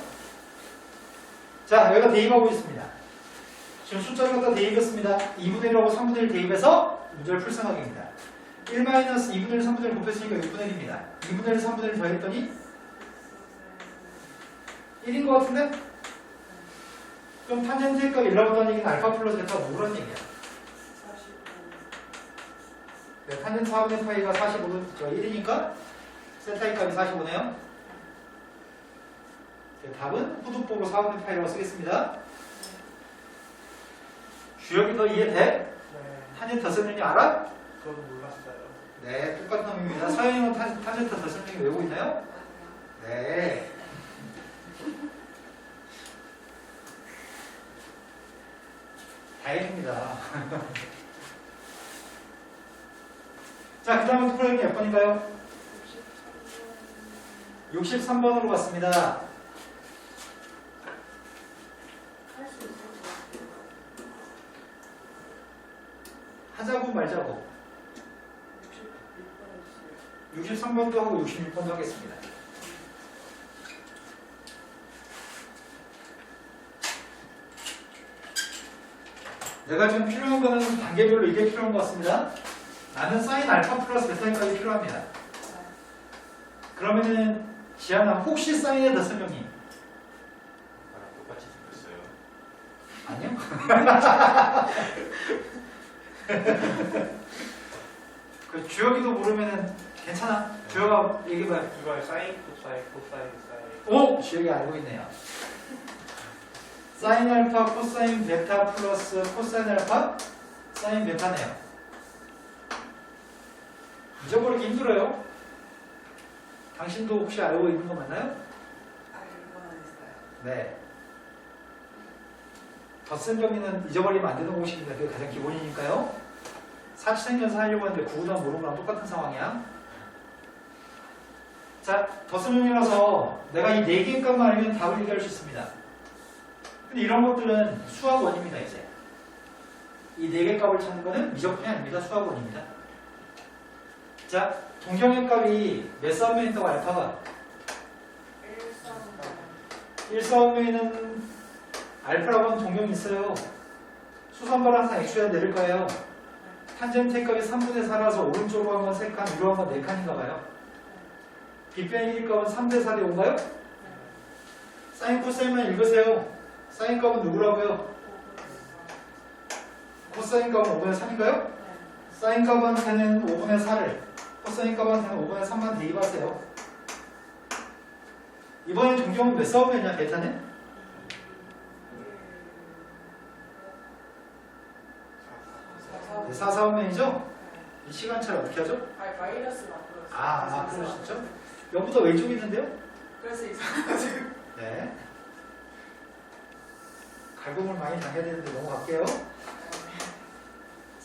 자, 여기가 대입하고 있습니다. 지금 숫자를 갖다 대입했습니다. 2분의 1하고 3분의 1 대입해서 문제를 풀 생각입니다. 1-2분의 1, 3분의 1 곱했으니까 6분의 1입니다. 2분의 1, 3분의 1 더했더니 1인 것 같은데? 그럼 탄젠트의 값 1라고 하는 얘기는 알파 플러스 베타가 뭐라는 얘기야? 45. 네, 탄젠트 4분의 파이가 1이니까 세타의 값이 45네요. 네, 답은 후두법으로 4분의 파이라고 쓰겠습니다. 주역이 더 이해돼? 네. 탄젠트 덧셈 정리 알아? 그건 몰랐어요. 네, 똑같은 놈입니다. 서현이는 탄젠트 덧셈 정리 외우고 있나요? 네. 다행입니다. 자, 그 다음에 프로그램이 몇 번인가요? 63번으로 갔습니다. 할수 있을 것 같아요. 하자고 말자고. 66번 있어요. 63번도 하고 66번도 하겠습니다. 내가 지금 필요한 거는 단계별로 이게 필요한 것 같습니다. 나는 사인 알파 플러스 베타까지 필요합니다. 그러면은 지안아 혹시 사인의 덧셈 정리? 나랑 똑같이 생겼어요. 아니요? 그 주혁이도 모르면은 괜찮아. 주혁아 얘기해봐요. 이거 사인, 코사인, 코사인, 사인. 오! 주혁이 알고 있네요. 사인 알파 코사인 베타 플러스 코사인 알파 사인 베타네요. 잊어버리기 힘들어요. 당신도 혹시 알고 있는 거 맞나요? 알고는 있어요. 네. 덧셈 정리는 잊어버리면 안 되는 공식입니다. 그게 가장 기본이니까요. 사치 생겨서 하려고 하는데 구구단 모르는 거랑 똑같은 상황이야. 자, 덧셈 정리라서 내가 이 4개의 값만 알면 답을 얘기할 수 있습니다. 근데 이런 것들은 수학원입니다, 이제. 이 4개 값을 찾는 거는 미적분이 아닙니다. 수학원입니다. 자, 동경의 값이 몇 싸움에 있다고 알파가? 1싸움에는 알파라고 하는 동경이 있어요. 수선발은 항상 x에 내릴 거예요. 탄젠트 값이 3분의 4라서 오른쪽으로 한 건 3칸, 위로 한 건 4칸인가 봐요. 빗변의 값은 3대 4대 5인가요? 사인 코사인만 읽으세요. 사인 값은 누구라고요? 코사인 값은 5분의 3인가요? 사인 값한테는 5분의 4를, 코사인 값한테는 5분의 3만 대입하세요. 이번에 동경은 몇 싸움이었냐, 베타는? 4싸움면이죠? 이 시간차를 어떻게 하죠? 마이너스가 앞으로. 그러시죠? 여기보다 왼쪽이 있는데요? 그래서 이상하지. 네. 갈굼을 많이 당겨야 되는데 넘어갈게요.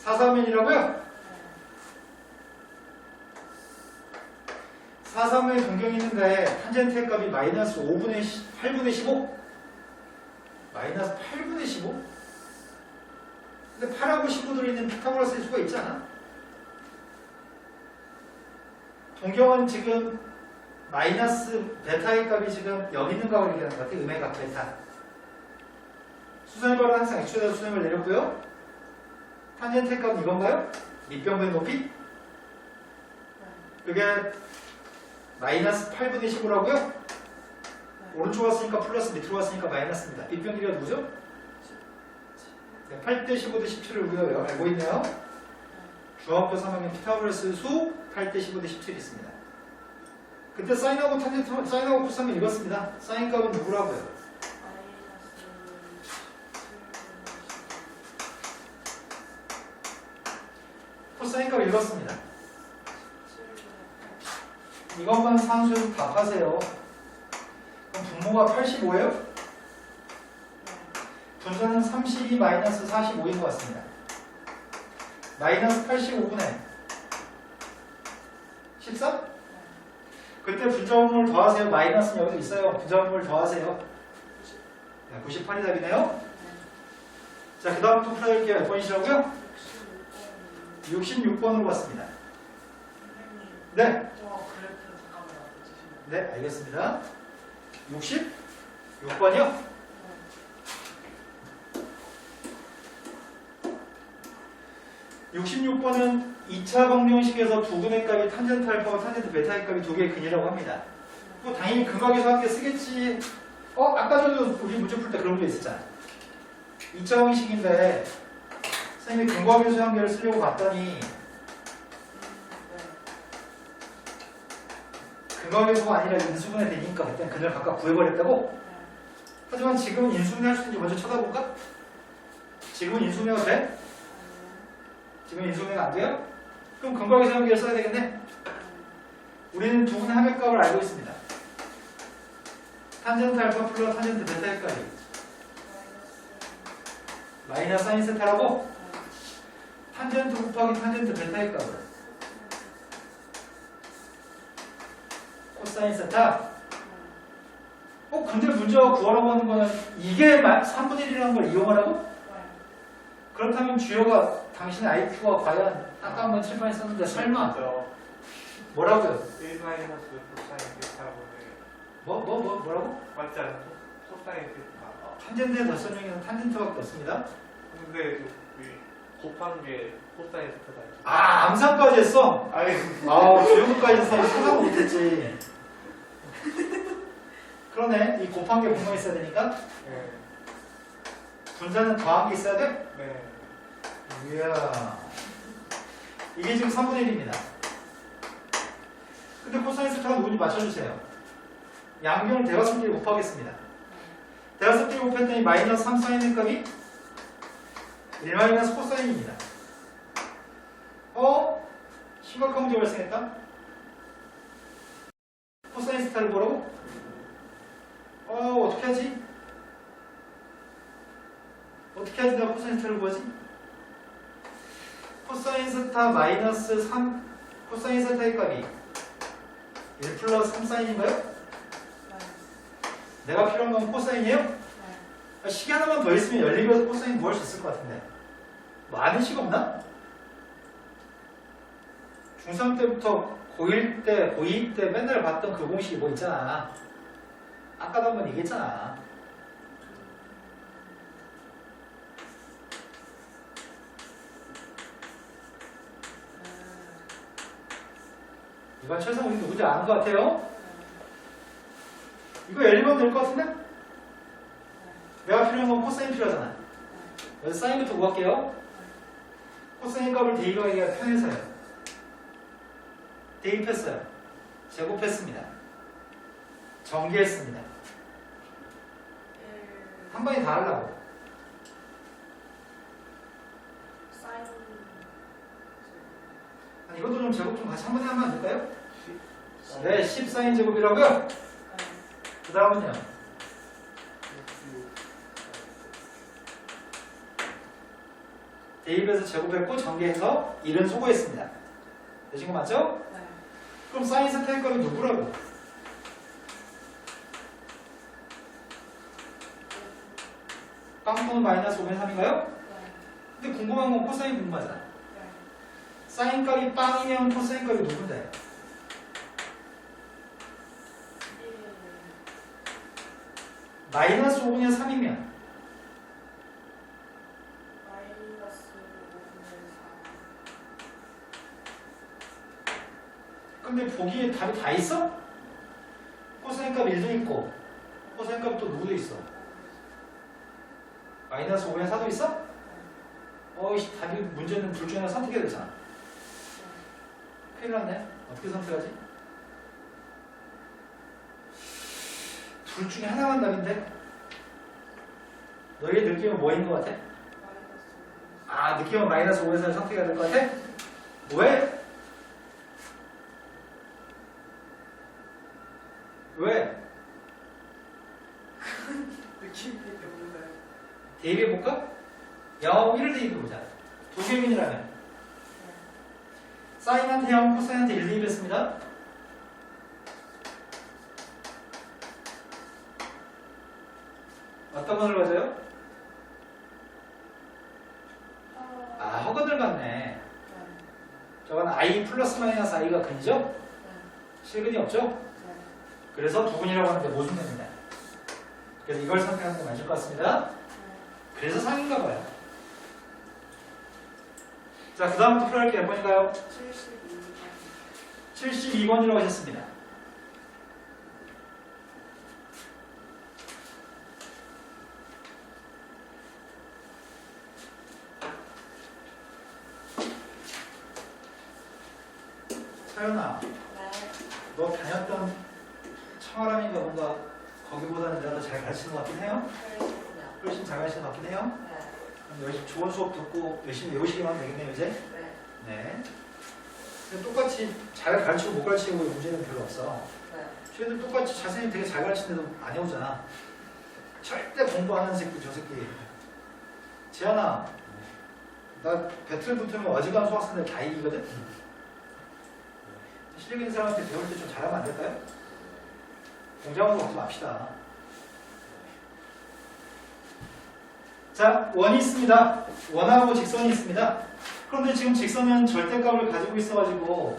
4싸움면이라고요? 4싸움면이 동경이 있는데 탄젠트 값이 마이너스 8분의 15? 마이너스 8분의 15? 근데 8하고 15 들어있는 피타고라스의 수가 있지 않아? 동경은 지금 마이너스 베타의 값이 지금 여기 있는 값을 얘기하는 것 같아요. 음의 값 베타. 수선의 발은 항상 x에다 수선을 내렸고요. 탄젠트 값은 이건가요? 밑변부의 높이? 그게 마이너스 8분의 15라고요? 오른쪽 왔으니까 플러스, 밑으로 왔으니까 마이너스입니다. 밑변 길이가 누구죠? 네, 8대 15대 17을 우리가 알고 있네요. 중학교 3학년 피타고라스 수 8대 15대 17이 있습니다. 그때 사인하고 탄젠트, 사인하고 코사인을 읽었습니다. 사인 값은 누구라고요? 코사인 값 읽었습니다. 이것만 산수해서 답하세요. 그럼 분모가 85예요? 분자는 32 마이너스 45인 것 같습니다. 마이너스 85분의 13? 그때 분자분모를 더하세요. 마이너스는 여기도 있어요. 분자분모를 더하세요. 네, 98이 답이네요. 자, 그 다음 또 풀어드릴게요. 몇 번이시라고요? 66번으로 봤습니다. 네. 그래프 잠깐만 놔주시면. 네, 알겠습니다. 66번이요? 66번은 2차 방정식에서 두 근의 값이 탄젠트 알파와 탄젠트 베타의 값이 두 개의 근이라고 합니다. 뭐 당연히 근각에서 함께 쓰겠지. 아까 전에도 우리 문제 풀 때 그런 게 있었잖아. 2차 방정식인데 선생님이 근각에서 한계를 쓰려고 봤더니 근각에서가 아니라 인수분해 되니까 그때는 근을 각각 구해버렸다고? 하지만 지금은 인수분해 할 수 있는지 먼저 쳐다볼까? 지금은 인수분해가 돼? 지금 인수분해가 안 돼요? 그럼 근각에서 한계를 써야 되겠네? 우리는 두 분의 합의값을 알고 있습니다. 탄젠트 알파 플러스 탄젠트 베타의 값이 마이너스 사인 세타라고? 탄젠트 곱하기 탄젠트 베타의 값을 코사인 세타? 근데 문제가 구하라고 하는 거는 이게 3분의 1이라는 걸 이용하라고? 그렇다면 주요가 당신의 IQ가 과연 아까 한번 칠판에 썼는데 설마 뭐라고요? 1 마이너스 코사인 베타분의 뭐라고? 맞지 않아? 코사인 베타. 탄젠트의 덧선형에는 탄젠트밖에 없습니다. 근데 곱한 게 코사인 베타다. 암산까지 했어? 아니 주요까지 했어. 상상 못했지. 그러네. 이 곱한 게 분명히 있어야 되니까. 네. 분자는 더한 게 있어야 돼? 네. 이야. 이게 지금 3분의 1입니다. 근데 코사인 세타가 누군지 맞춰주세요. 양변을 대각선끼리 곱하겠습니다. 대화습 때 곱했더니 마이너스 3 사인의 값이 1 마이너스 코사인입니다. 심각한 문제 발생했다. 코사인 스타를 보라고? 어떻게 하지? 어떻게 하지? 내가 코사인 스타를 구하지? 코사인 스타 마이너스 3 코사인 스타의 값이 1 플러스 3 사인인가요? 네. 내가 필요한 건 코사인이에요? 네. 식이 하나만 더 있으면 연립에서 코사인 구할 수 있을 것 같은데 뭐 아는 식 없나? 중3 때부터 고1 때, 고2 때 맨날 봤던 그 공식이 뭐 있잖아. 아까도 한번 얘기했잖아. 이건 최소 우리 누군지 아는 것 같아요? 이거 연립하면 될 것 같은데? 내가 필요한 건 코사인 필요하잖아. 그래서 사인부터 구할게요. 코사인 값을 대입하기가 편해서요. 대입했어요. 제곱했습니다. 전개했습니다. 한 번에 다 하려고. 사인 아니, 이것도 좀 제곱 좀 같이 한 번에 하면 안 될까요? 네, 10 사인 제곱이라고요? 그 다음은요. 대입해서 제곱했고 전개해서 1은 소거했습니다. 되신 거 맞죠? 네. 그럼 사인 세타의 값이 누구라고? 빵또는 마이너스 5분의 3인가요? 근데 궁금한 건 코사인 궁금하잖아. 사인 값이 빵이면 코사인 값이 누군데? 마이너스 5분의 3이면 마이너스 5분의 4 근데 보기에 답이 다 있어? 코사인 값 1도 있고 코사인 값 또 누구도 있어? 마이너스 5분의 4도 있어? 답이 문제는 둘 중에 하나 선택해야 되잖아. 큰일 났네. 어떻게 선택하지? 둘 중에 하나만 답인데? 너희 느낌은 뭐인 것 같아? 느낌은 마이너스 5분의 4를 선택해야 될 것 같아? 왜? 왜? 느낌이 없는데. 대입해볼까? 영어 1을 대입해보자. 도겸인이라면 사인한테 0, 코사인한테 1 대입했습니다. 어떤 건을 가져요? 허건을 갖네. 저건 i 플러스 마이너스 i가 근이죠? 실근이 없죠? 그래서 부분이라고 하는데 모순됩니다. 그래서 이걸 선택하는 게 맞을 것 같습니다. 그래서 상인가 봐요. 자, 그 다음부터 풀어갈 게 몇 번인가요? 72번이라고 하셨습니다. 서연아, 너 다녔던 청아람인가 뭔가 거기보다는 내가 더 잘 가르치는 것 같긴 해요? 훨씬 잘 가르치는 것 같긴 해요? 그럼 열심히 좋은 수업 듣고 열심히 외우시기만 하면 되겠네요, 이제? 네. 근데 똑같이 잘 가르치고 못 가르치고 문제는 별로 없어. 쟤들 똑같이 자신이 되게 잘 가르치는데도 안 해오잖아. 절대 공부 안 하는 새끼, 저 새끼. 지현아, 나 배틀 붙으면 어지간한 수학생들 다 이기거든? 실력 있는 사람한테 배울 때 좀 잘하면 안 될까요? 공장으로 가지 맙시다. 자, 원이 있습니다. 원하고 직선이 있습니다. 그런데 지금 직선은 절대값을 가지고 있어가지고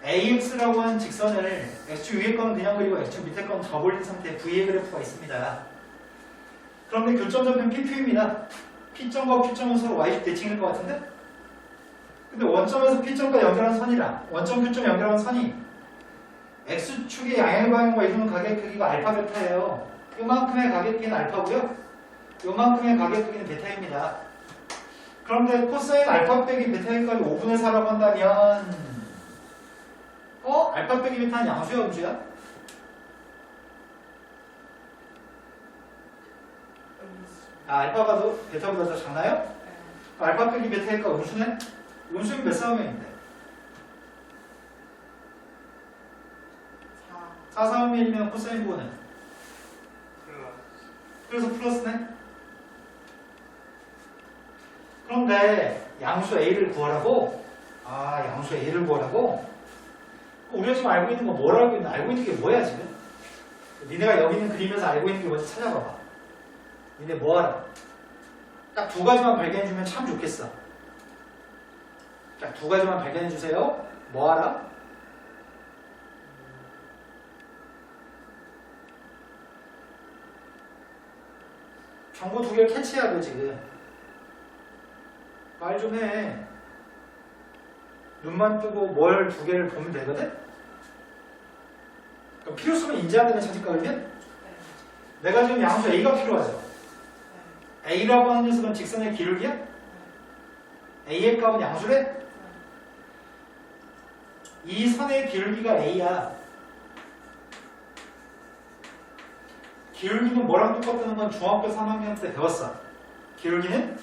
AX라고 하는 직선을 X축 위에 건 그냥 그리고 X축 밑에 건 더 벌린 상태의 V의 그래프가 있습니다. 그런데 교점점은 PQ입니다. P점과 Q점은 서로 Y축 대칭일 것 같은데? 근데 원점에서 P점과 연결한 선이랑 원점 Q점 연결한 선이 X축의 양의 방향과 이루는 가격 크기가 알파 베타예요. 요만큼의 가격 크기는 알파고요. 요만큼의 가격 크기는 베타입니다. 그런데 코사인 알파 빼기 베타의 값이 5분의 4라고 한다면 알파 빼기 베타는 양수야, 음수야? 알파가 더 베타보다 더 작나요? 네. 알파 빼기 베타니까 음수네? 음수는 몇 사분면인데? 4. 4사분면이면 코사인 부호는? 플러스. 그래서 플러스네? 그런데 양수 A를 구하라고? 아, 양수 A를 구하라고? 우리가 지금 알고 있는 거 뭘 알고 있는? 알고 있는 게 뭐야 지금? 니네가 여기 있는 그림에서 알고 있는 게 뭔지 찾아봐봐. 니네 뭐 알아? 딱 두 가지만 발견해주면 참 좋겠어. 딱 두 가지만 발견해주세요. 뭐 알아? 정보 두 개를 캐치해야 돼 지금. 말 좀 해. 눈만 뜨고 뭘 두 개를 보면 되거든? 그럼 필요성을 인지하는 데 찾을까 그러면? 네. 내가 지금 양수 A가 필요하죠. 네. A라고 하는 녀석은 직선의 기울기야? A의 값은 양수래? 이 선의 기울기가 A야. 기울기는 뭐랑 똑같다는 건 중학교 3학년 때 배웠어. 기울기는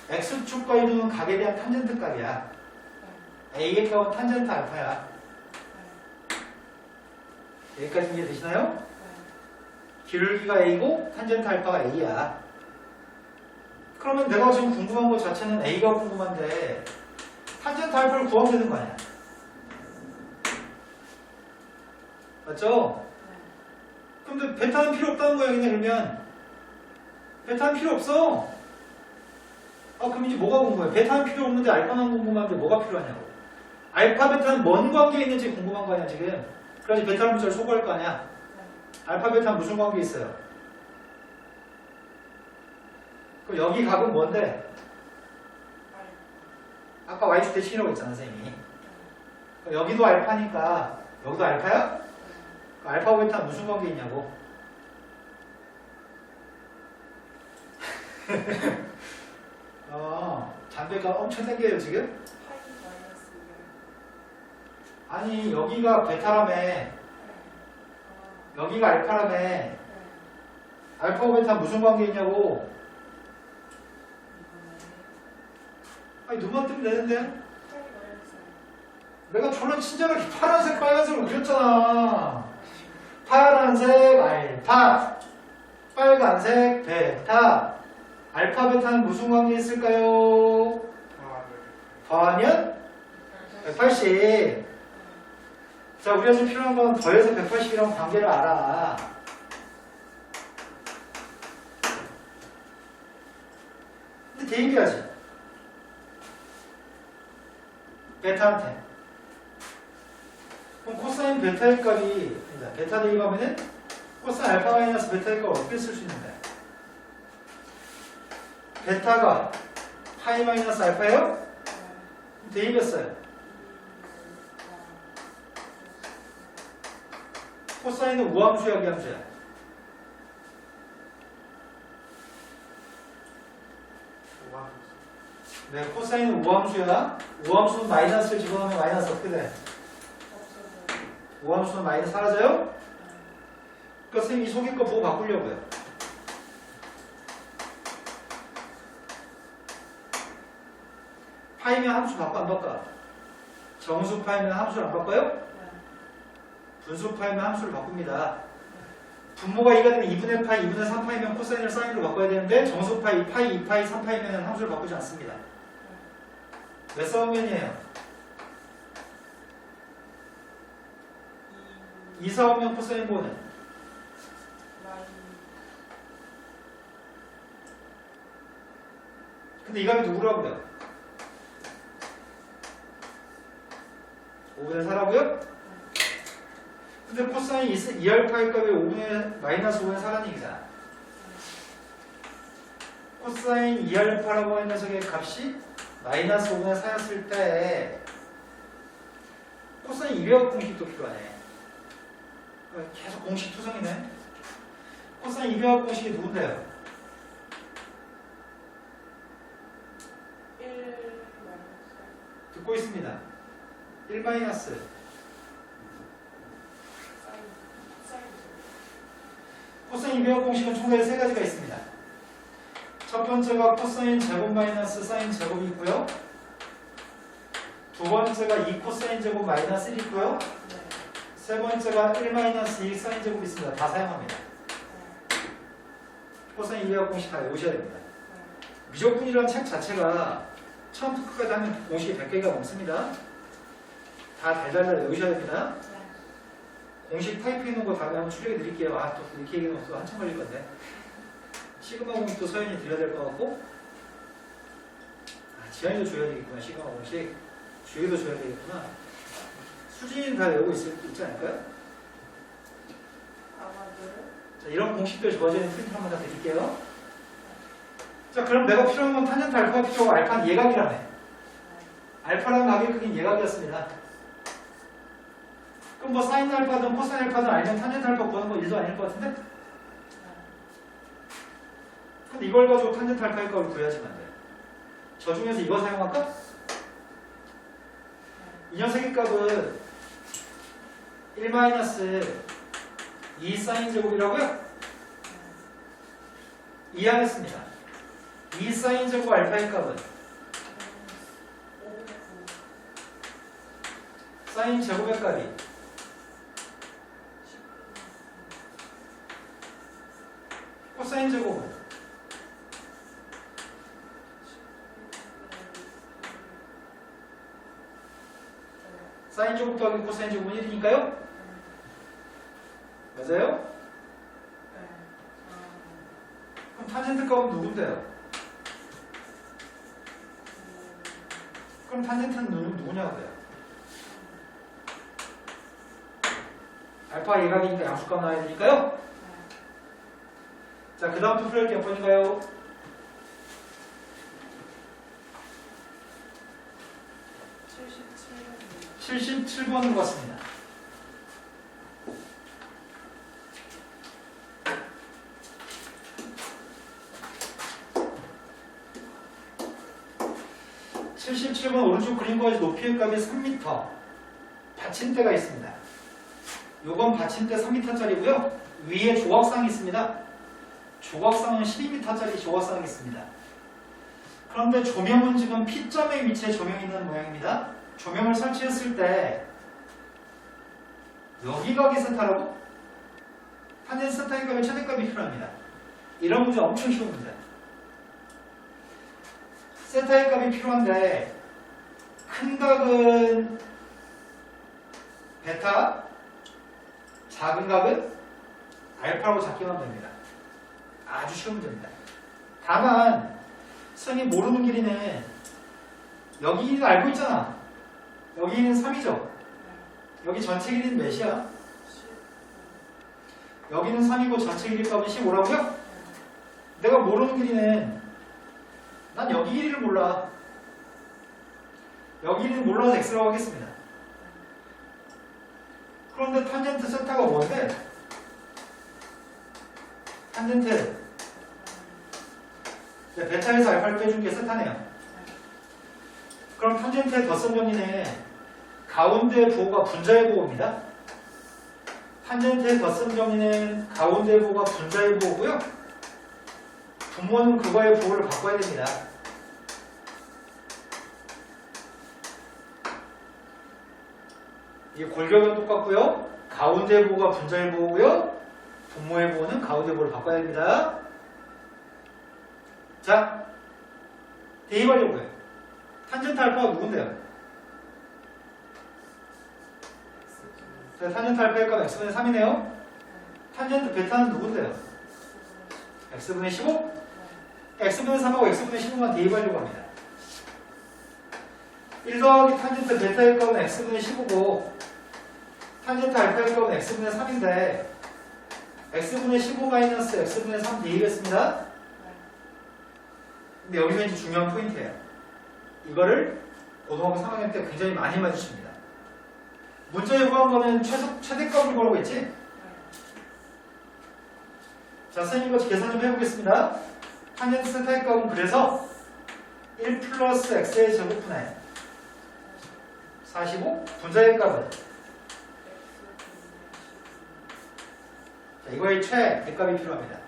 X축과 이루는 각에 대한 탄젠트 값이야. A의 값은 탄젠트 알파야. 여기까지 이해되시나요? 기울기가 A고 탄젠트 알파가 A야. 그러면 내가 지금 궁금한 것 자체는 A가 궁금한데 탄젠트 알파를 구하면 되는 거 아니야? 맞죠? 근데 베타는 필요 없다는 거야 그냥 그러면. 베타는 필요 없어. 아 그럼 이제 뭐가 궁금해? 베타는 필요 없는데 알파만 궁금한데 뭐가 필요하냐고. 알파 베타는 뭔 관계에 있는지 궁금한 거 아니야 지금. 그래서 베타 문자를 소구할 거 아니야. 알파 베타는 무슨 관계에 있어요? 그럼 여기 각은 뭔데? 아까 y축 대칭이라고 했잖아 선생님이. 그럼 여기도 알파니까 여기도 알파야? 알파 베타 무슨 관계 있냐고. 담배가 엄청 생겨요 지금? 파이 마이너스 2열. 아니 여기가 베타라며. 여기가 알파라며. 알파 베타 무슨 관계 있냐고. 아니 눈만 뜨면 되는데. 파이 마이너스 2열. 내가 저런 친절하게 파란색 빨간색으로 그렸잖아. 파란색 알파, 빨간색 베타. 알파 베타는 무슨 관계에 있을까요? 더하면 180. 자, 우리가 지금 필요한 건 더해서 180이랑 관계를 알아. 근데 대입해야지. 베타한테. 그럼 코사인 베타의 값이, 베타 대입하면은 코사인 알파 마이너스 베타의 값을 어떻게 쓸 수 있는데? 베타가 파이 마이너스 알파예요? 대입했어요. 코사인은 우함수야, 기함수야? 네, 코사인은 우함수야. 우함수는 마이너스를 집어넣으면 마이너스 어떻게 돼? 우함수는 마이너스 사라져요? 그러니까 선생님이 속일 거 보고 바꾸려고요. 파이면 함수 바꿔 안 바꿔? 정수 파이면 함수를 안 바꿔요? 분수 파이면 함수를 바꿉니다. 분모가 2가 되면 2분의 파이, 2분의 3파이면 코사인을 사인으로 바꿔야 되는데 정수 파이, 파이, 2파이, 3파이면 함수를 바꾸지 않습니다. 몇 사분면이에요? 2사분면 코사인 보는 근데 이 값이 누구라고요? 5분의 4라고요? 근데 코사인 2알파의 값이 5분의 마이너스 5분의 4라는 얘기잖아. 코사인 2알파라고 하는 녀석의 값이 마이너스 5분의 4였을 때 코사인 200억 공식도 필요하네. 계속 공식 투성이네. 코사인 200억 공식이 누군데요? 1 마이너스. 듣고 있습니다. 1 마이너스 사인. 코사인 200억 공식은 총 3가지가 있습니다. 첫 번째가 코사인 제곱 마이너스 사인 제곱이 있고요. 두 번째가 2 코사인 제곱 마이너스 1이 있고요. 네. 세 번째가 1 마이너스 2 사인 제곱이 있습니다. 다 사용합니다. 코사인 2와 공식 다 외우셔야 됩니다. 미적분이라는 책 자체가 처음부터 끝까지 하면 공식이 100개가 넘습니다. 다 달달달 외우셔야 됩니다. 공식 타입해 있는 거 다음에 한번 출력해 드릴게요. 아, 또 이렇게 얘기하면 또 한참 걸릴 건데. 시그마 공식도 서연이 드려야 될 것 같고, 아, 지한이도 줘야 되겠구나. 시그마 공식. 주희도 줘야 되겠구나. 수진이는 다 외우고 있지 않을까요? 아마도. 자, 이런 공식들 적어져 있는 프린트 한번 다 드릴게요. 자, 그럼 내가 필요한 건 탄젠트 알파가 필요하고 알파는 예각이라네. 알파라는 각의 크기는 예각이었습니다. 그럼 뭐 사인 알파든 코사인 알파든 알면 탄젠트 알파 구하는 건 일도 아닐 것 같은데? 근데 이걸 가지고 탄젠트 알파의 값을 구해야지만 안 돼. 저 중에서 이거 사용할까? 이 녀석의 값은 1-2 사인 제곱이라고요? 이해하겠습니다. 2 사인 제곱 알파의 값은 사인 제곱의 값이 코사인 제곱은 사인 제곱 더하기 코사인 제곱은 1이니까요? 맞아요? 그럼 탄젠트 값은 누군데요? 그럼 탄젠트는 누구냐고요? 알파 예각이니까 양수값 나와야 되니까요? 자, 그 다음부터 풀어야 몇 번인가요? 77번인 것 같습니다. 오른쪽 그림과의 높이의 값이 3m. 받침대가 있습니다. 요건 받침대 3m짜리고요. 위에 조각상이 있습니다. 조각상은 12m짜리 조각상이 있습니다. 그런데 조명은 지금 P점의 위치에 조명이 있는 모양입니다. 조명을 설치했을 때 여기 각이 세타라고? 탄젠트 세타의 값의 최대값이 필요합니다. 이런 문제 엄청 쉬운 문제. 세타의 값이 필요한데 큰 각은 베타, 작은 각은 알파로 잡기만 됩니다. 아주 쉬운 문제입니다. 다만 선생님이 모르는 길이는 여기는 알고 있잖아. 여기는 3이죠. 여기 전체 길이는 몇이야? 여기는 3이고 전체 길이 값은 15라고요? 내가 모르는 길이는 난 여기 길이를 몰라. 여기는 몰라서 x라고 하겠습니다. 그런데 탄젠트 세타가 뭔데? 탄젠트 베타에서 알파를 빼준 게 세타네요. 그럼 탄젠트의 덧선 정리는 가운데 부호가 분자의 부호입니다. 탄젠트의 덧선 정리는 가운데 부호가 분자의 부호고요. 분모는 그거의 부호를 바꿔야 됩니다. 이 골격은 똑같고요. 가운데 부호가 분자의 부호고요. 분모의 부호는 가운데 부호를 바꿔야 됩니다. 자, 대입하려고요. 탄젠트 알파가 누군데요? 자, 탄젠트 알파의 값 x분의 3이네요. 탄젠트 베타는 누군데요? x분의 15? x분의 3하고 x분의 15만 대입하려고 합니다. 1 더하기 탄젠트 베타의 값은 x분의 15고 탄젠트 알파의 값은 x분의 3인데 x분의 15 마이너스 x분의 3 대입했습니다. 근데 여기서 이제 중요한 포인트예요. 이거를 고등학교 3학년 때 굉장히 많이 맞으십니다. 문자 요구한 거는 최대값을 구하라고 했지? 자, 선생님 이거 계산 좀 해보겠습니다. 탄젠트 세타의 값은 그래서 1 플러스 x의 제곱분의 45 분자의 값은 자, 이거의 최대값이 필요합니다.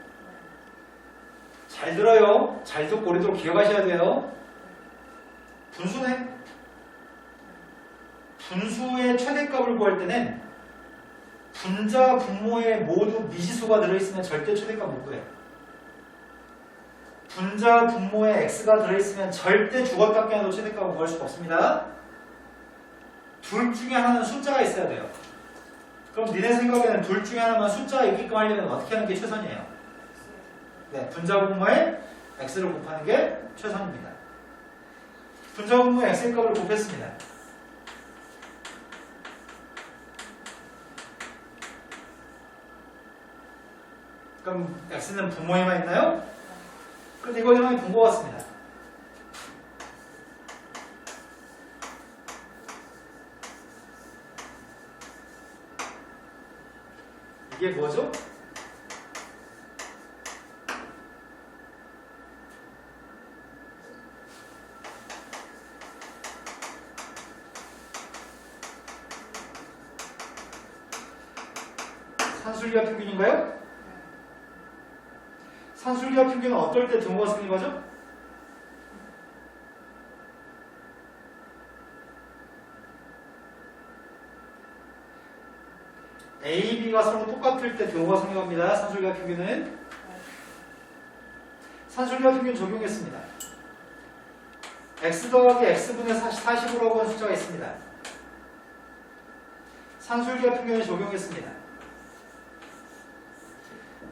잘 들어요. 잘 듣고 오래도록 기억하셔야 돼요. 분수네. 분수의 최대값을 구할 때는 분자, 분모에 모두 미지수가 들어있으면 절대 최대값 못 구해요. 분자, 분모에 x가 들어있으면 절대 주어답게 해도 최대값을 구할 수가 없습니다. 둘 중에 하나는 숫자가 있어야 돼요. 그럼 니네 생각에는 둘 중에 하나만 숫자가 있게끔 하려면 어떻게 하는 게 최선이에요? 네, 분자, 분모에 x를 곱하는 게 최선입니다. 분자, 분모에 x의 값을 곱했습니다. 그럼 x는 분모에만 있나요? 그럼 이거 이름이 본 것 같습니다. 이게 뭐죠? 산술기하 평균인가요? 산술기하 평균은 어떨 때 등호가 생긴 거죠? A, B가 서로 똑같을 때 등호가 생깁니다. 산술기하 평균은. 산술기하 평균 적용했습니다. x 더하기 x분의 40으로 하는 숫자가 있습니다. 산술기하 평균을 적용했습니다.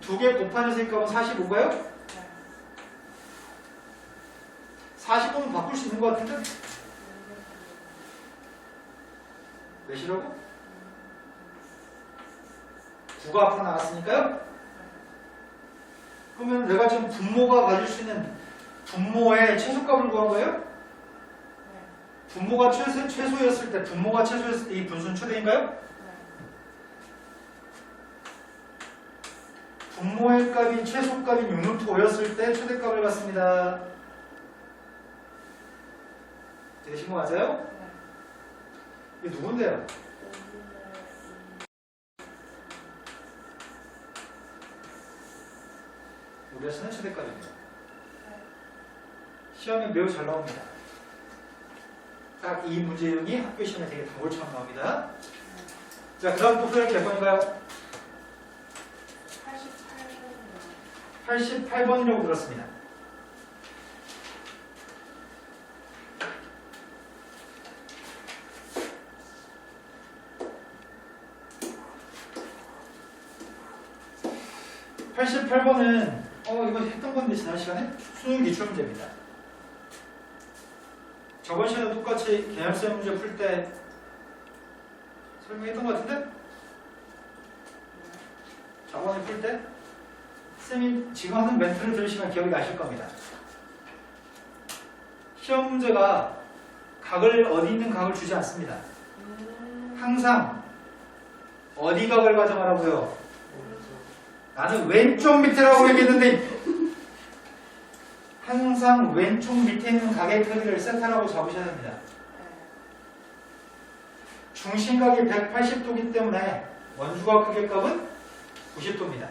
두 개 곱하는 셈값은 45가요? 45는 바꿀 수 있는 것 같은데? 몇이라고? 9가 앞으로 나왔으니까요? 그러면 내가 지금 분모가 가질 수 있는 분모의 최소값을 구한 거예요? 분모가 최소였을 때, 분모가 최소였을 때 이 분수는 최대인가요? 분모의 값이 최소값인 6루트 5였을 때 최대값을 갖습니다. 되신 거 맞아요? 이게 누군데요? 우리가 쓰는 최대값입니다. 시험에 매우 잘 나옵니다. 딱 이 문제용이 학교 시험에 되게 단골처럼 나옵니다. 자, 그 다음 또 풀이 몇 번인가요? 88번이라고 들었습니다. 이거 했던 건데 지난 시간에 수능 기출 문제입니다. 저번 시간에 똑같이 개념성 문제 풀 때 설명했던 것 같은데? 저번에 풀 때? 쌤이 지금 하는 멘트를 들으시면 기억이 나실 겁니다. 시험 문제가 어디 있는 각을 주지 않습니다. 항상 어디 각을 가정하라고요? 나는 왼쪽 밑에라고 얘기했는데 항상 왼쪽 밑에 있는 각의 크기를 세타라고 잡으셔야 됩니다. 중심각이 180도이기 때문에 원주각 크기의 값은 90도입니다.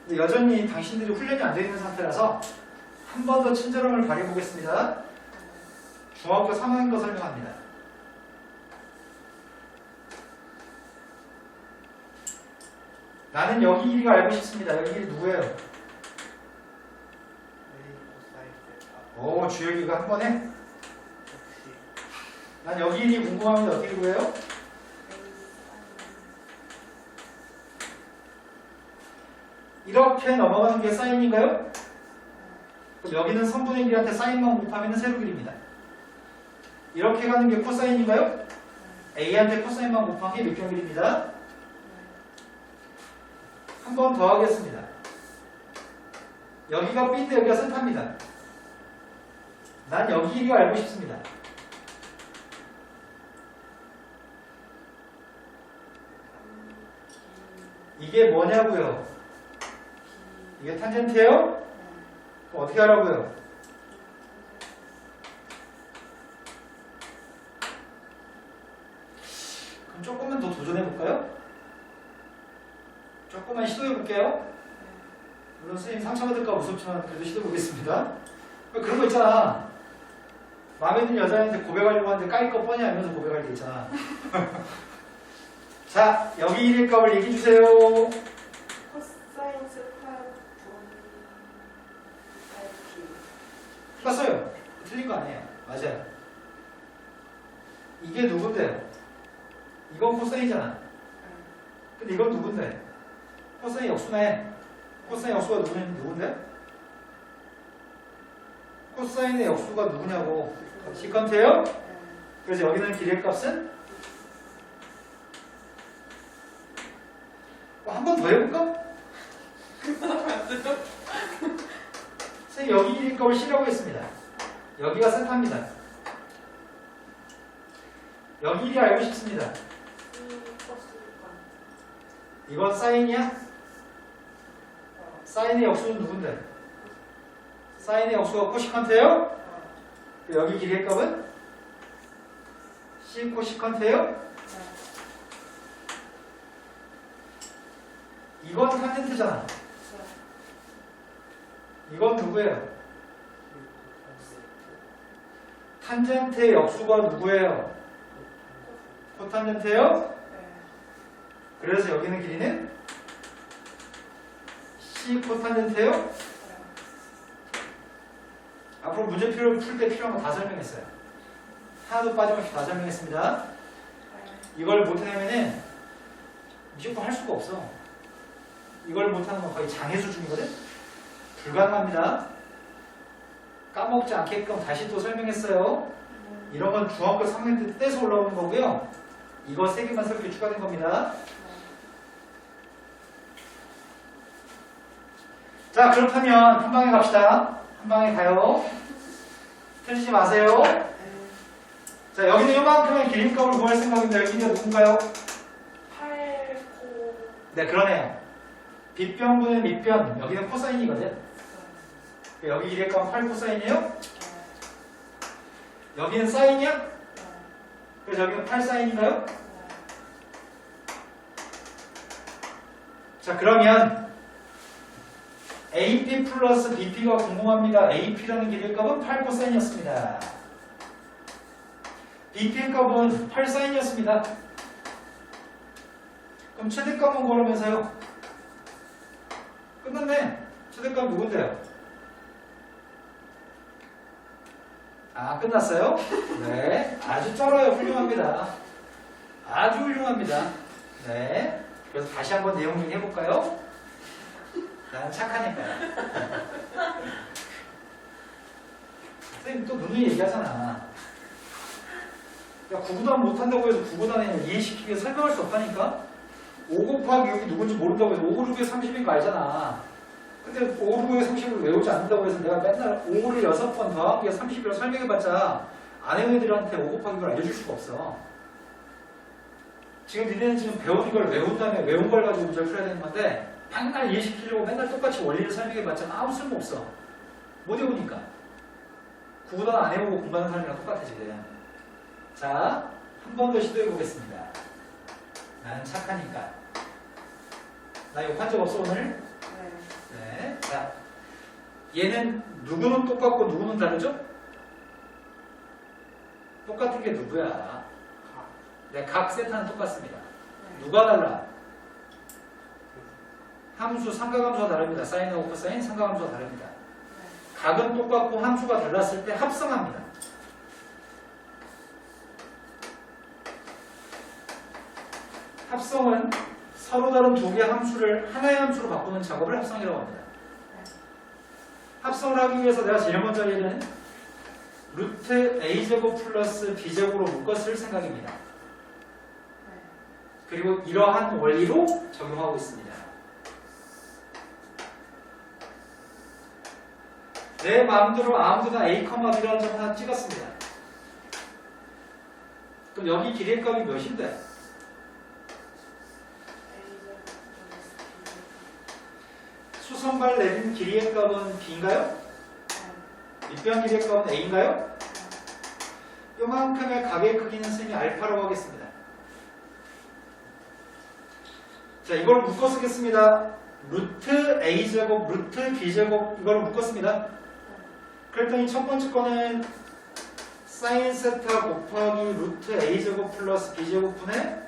근데 여전히 당신들이 훈련이 안 되어 있는 상태라서 한 번 더 친절함을 발휘해 보겠습니다. 중학교 3학년 거 설명합니다. 나는 여기 길이가 알고 싶습니다. 여기 길이 누구예요? 오, 주혁이가 한 번에? 난 여기 길이 궁금합니다. 어떻게 구해요? 이렇게 넘어가는 게 사인인가요? 여기는 3분의 1한테 사인만 곱하면 세로 길입니다. 이렇게 가는 게 코사인인가요? A한테 코사인만 곱한 게 밑변 길입니다. 한 번 더 하겠습니다. 여기가 B인데 여기가 세타입니다. 난 여기 길이가 알고 싶습니다. 이게 뭐냐고요? 이게 탄젠트예요? 그럼 어떻게 하라고요? 그럼 조금만 더 도전해 볼까요? 조금만 시도해 볼게요. 물론 선생님 상처받을까 무섭지만 그래도 시도해보겠습니다. 그런 거 있잖아. 마음에 드는 여자한테 고백하려고 하는데 까일 거 뻔히 알면서 고백할 때 있잖아. 자, 여기 1일 값을 얘기해주세요. 코사인 스파 분이 알기. 봤어요. 틀린 거 아니에요. 맞아요. 이게 누군데요? 이건 코사인이잖아. 근데 이건 누군데? 코사인 역수네. 코사인 역수가 누군데? 코사인의 역수가 누구냐고. 시컨트예요? 그래서 여기는 길이의 값은? 한 번 더 해볼까? 선생님 여기 길이의 값을 C라고 했습니다. 여기가 세타입니다. 여기 길이 알고 싶습니다. 이건 사인이야? 사인의 역수는 누군데? 사인의 역수가 코시컨트예요? 여기 길이의 값은? C 코시컨트예요? 이건 탄젠트잖아. 이건 누구예요? 탄젠트의 역수가 누구예요? 코탄젠트예요? 그래서 여기는 길이는 C 코탄젠트예요? 앞으로 문제표를 풀 때 필요한 거 다 설명했어요. 하나도 빠짐없이 다 설명했습니다. 이걸 못하면은 무조건 할 수가 없어. 이걸 못하는 건 거의 장애 수준이거든? 불가능합니다. 까먹지 않게끔 다시 또 설명했어요. 이런 건 중학교 3학년 때 떼서 올라오는 거고요. 이거 3개만 새롭게 추가된 겁니다. 자, 그렇다면 한 방에 갑시다. 한 방에 가요. 틀리지 마세요. 자, 여기는 요만큼의 길이값을 구할 생각인데 여기가 누군가요? 8코. 네, 그러네요. 빗변분의 밑변. 여기는 코사인이거든. 여기 길이값은 8 코사인이에요? 여기는 사인이야? 그래서 여기는 8 사인인가요? 자, 그러면 AP 플러스 BP가 궁금합니다. AP라는 길이의 값은 8 코사인이었습니다. BP의 값은 8 사인이었습니다. 그럼 최대값은 구하면서요. 끝났네. 최대값 누군데요? 아, 끝났어요? 네. 아주 쩔어요. 훌륭합니다. 아주 훌륭합니다. 네. 그래서 다시 한번 내용 좀 해볼까요? 나는 착하니까요. 선생님 또 누누이 얘기하잖아. 야, 구구단 못한다고 해서 구구단에 이해시키기 위해 설명할 수 없다니까? 5 곱하기 6이 누군지 모른다고 해서 5, 6에 30인 거 알잖아. 근데 5, 6에 30을 외우지 않는다고 해서 내가 맨날 5를 6번 더한 게 30이라고 설명해봤자 아는 애들한테 5 곱하기 6을 알려줄 수가 없어. 지금 니네는 지금 배운 걸 외운 다음에 외운 걸 가지고 문제를 풀어야 되는 건데 맨날 이해시키려고 맨날 똑같이 원리를 설명해봤자 아무 쓸모없어. 못 외우니까. 구구단 안 해보고 공부하는 사람이랑 똑같아 지금. 자, 한 번 더 시도해보겠습니다. 나는 착하니까. 나 욕한 적 없어 오늘? 네. 자, 얘는 누구는 똑같고 누구는 다르죠? 똑같은 게 누구야? 네, 각 세타는 똑같습니다. 누가 달라? 함수, 삼각함수가 다릅니다. 사인하고 코사인, 삼각함수가 다릅니다. 각은 똑같고 함수가 달랐을 때 합성합니다. 합성은 서로 다른 두 개의 함수를 하나의 함수로 바꾸는 작업을 합성이라고 합니다. 합성을 하기 위해서 내가 제일 먼저 얘는 루트 a제곱 플러스 b제곱으로 묶었을 생각입니다. 그리고 이러한 원리로 적용하고 있습니다. 내 마음대로 아무데나 a, b라는 점 하나 찍었습니다. 그럼 여기 길이의 값이 몇인데? 수선발 내린 길이의 값은 b인가요? 밑변 길이의 값은 a인가요? 요만큼의 각의 크기는 선생님이 알파라고 하겠습니다. 자, 이걸 묶어 쓰겠습니다. 루트 a제곱 루트 b제곱 이걸 묶었습니다. 그랬더니 첫 번째 거는 사인 세타 곱하기 루트 a제곱 플러스 b제곱분의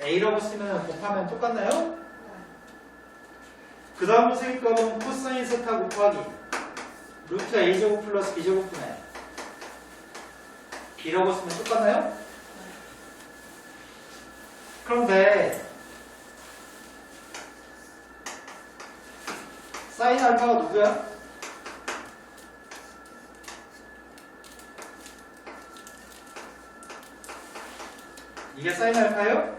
a라고 쓰면 곱하면 똑같나요? 그 다음 세기값은 코사인 세타 곱하기 루트 a제곱 플러스 b제곱분의 b라고 쓰면 똑같나요? 그런데 사인 알파가 누구야? 이게 사인 알파예요?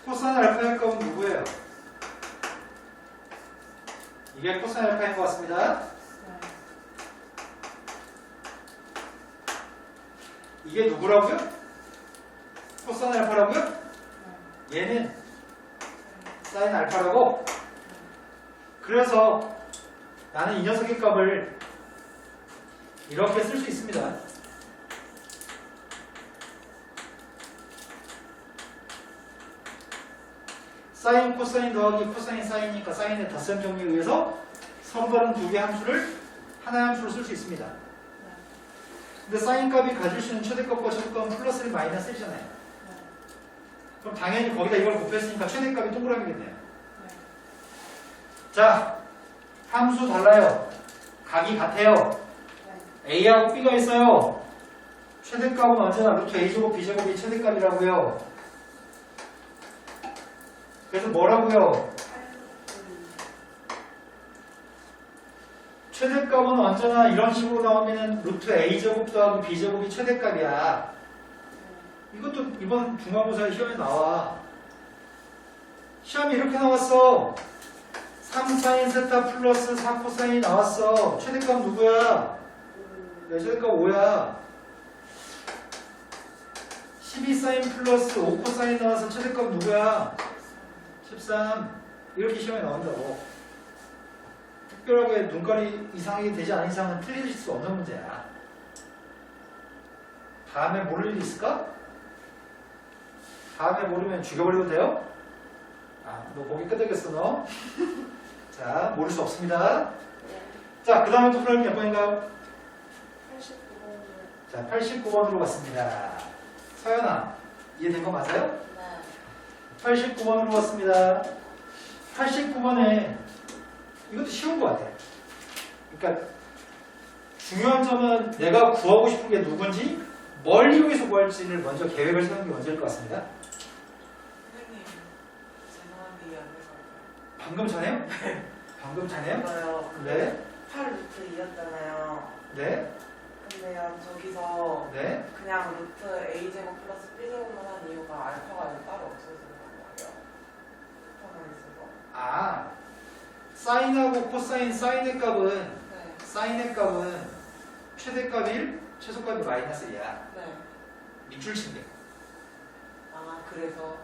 코사인 알파의 값은 누구예요? 이게 코사인 알파인 것 같습니다. 이게 누구라고요? 코사인 알파라고요? 얘는 사인 알파라고? 그래서 나는 이 녀석의 값을 이렇게 쓸 수 있습니다. 사인, 코사인 더하기 코사인, 사인이니까 사인의 덧셈 정리에 의해서 서로 다른 두 개의 함수를 하나의 함수로 쓸 수 있습니다. 근데 사인 값이 가질 수 있는 최대값과 최소값은 플러스를 마이너스 1이잖아요. 그럼 당연히 거기다 이걸 곱했으니까 최대값이 동그라미겠네요. 자, 함수 달라요. 각이 같아요. A하고 B가 있어요. 최대값은 언제나 루트 A제곱 B제곱이 최대값이라고요. 그래서 뭐라고요? 최대값은 언제나 이런 식으로 나오면 루트 A제곱 더하기 B제곱이 최대값이야. 이것도 이번 중간고사 시험에 나와. 시험이 이렇게 나왔어. 3사인 세타 플러스 4코사인이 나왔어. 최대값 누구야? 내 최대값 5야. 12사인 플러스 5코사인 나와서 최대값 누구야? 13. 이렇게 시험에 나온다고. 특별하게 눈깔이 이상하게 되지 않은 이상은 틀릴 수 없는 문제야. 다음에 모를 일이 있을까? 다음에 모르면 죽여버려도 돼요? 아, 너 보기 끄덕였어 너. 자, 모를 수 없습니다. 자, 그 다음에 또 풀어볼 몇 번인가요? 89번이요. 자, 89번으로 갔습니다. 서연아, 이해된 거 맞아요? 네. 89번으로 갔습니다. 89번에 이것도 쉬운 것 같아요. 그러니까 중요한 점은 내가 구하고 싶은 게 누군지 뭘 이용해서 구할지를 먼저 계획을 세우는 게 먼저일 것 같습니다. 선생님, 죄송한데 이해 안 돼서. 방금 전에요? 방금 전에요? 맞아요. 네, 8루트 2였잖아요. 네, 근데요, 저기서 네. 그냥 루트 A제곱 플러스 B제곱만 한 이유가 알파가 따로 없어서 그런 거예요. 알파만 있어서. 아, 사인하고 코사인, 사인의 값은 네. 사인의 값은 최대값 1, 최소값이 마이너스 1이야. 네. 밑줄 친 게. 아, 그래서.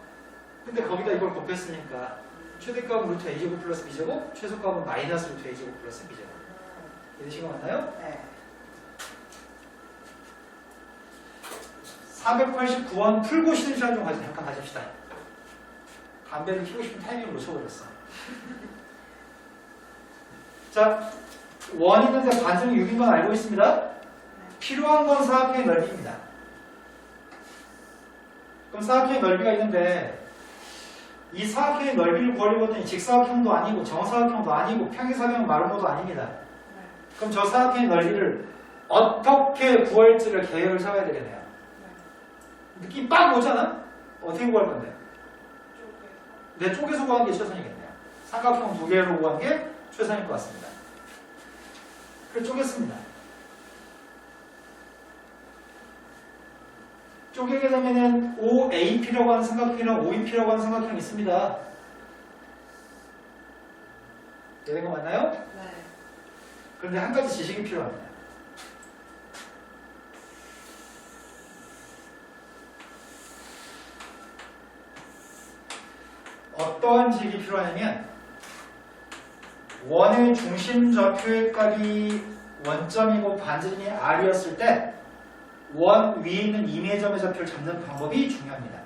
근데 거기다 이걸 곱했으니까 최대값은 루트 A제곱 플러스 B제곱, 최소값은 마이너스 루트 A제곱 플러스 B제곱. 이해되신 거 맞나요? 네. 489원 풀고 쉬는 시간 좀 잠깐 가집시다. 담배를 피우고 싶은 타이밍을 놓쳐버렸어. 자, 원 있는데 반성이 6인 건 알고 있습니다. 필요한 건 사각형의 넓이입니다. 그럼 사각형의 넓이가 있는데 이 사각형의 넓이를 구하려고 했더니 직사각형도 아니고 정사각형도 아니고 평행사각형 마름모도 아닙니다. 그럼 저 사각형의 넓이를 어떻게 구할지를 계획을 세워야 되겠네요. 느낌 빡 오잖아? 어떻게 구할 건데? 내 쪼개서 구하는 게 최선이겠네요. 삼각형 두 개로 구하는 게 최선일 것 같습니다. 그래서 쪼갰습니다. 쪼개게 되면은 OAP라고 하는 삼각형이랑 OEP라고 하는 삼각형이 있습니다. 되는 거 맞나요? 네. 그런데 한 가지 지식이 필요합니다. 어떠한 지식이 필요하냐면 원의 중심 좌표의 값이 원점이고 반지름이 R이었을 때 원 위에 있는 임의점의 좌표를 잡는 방법이 중요합니다.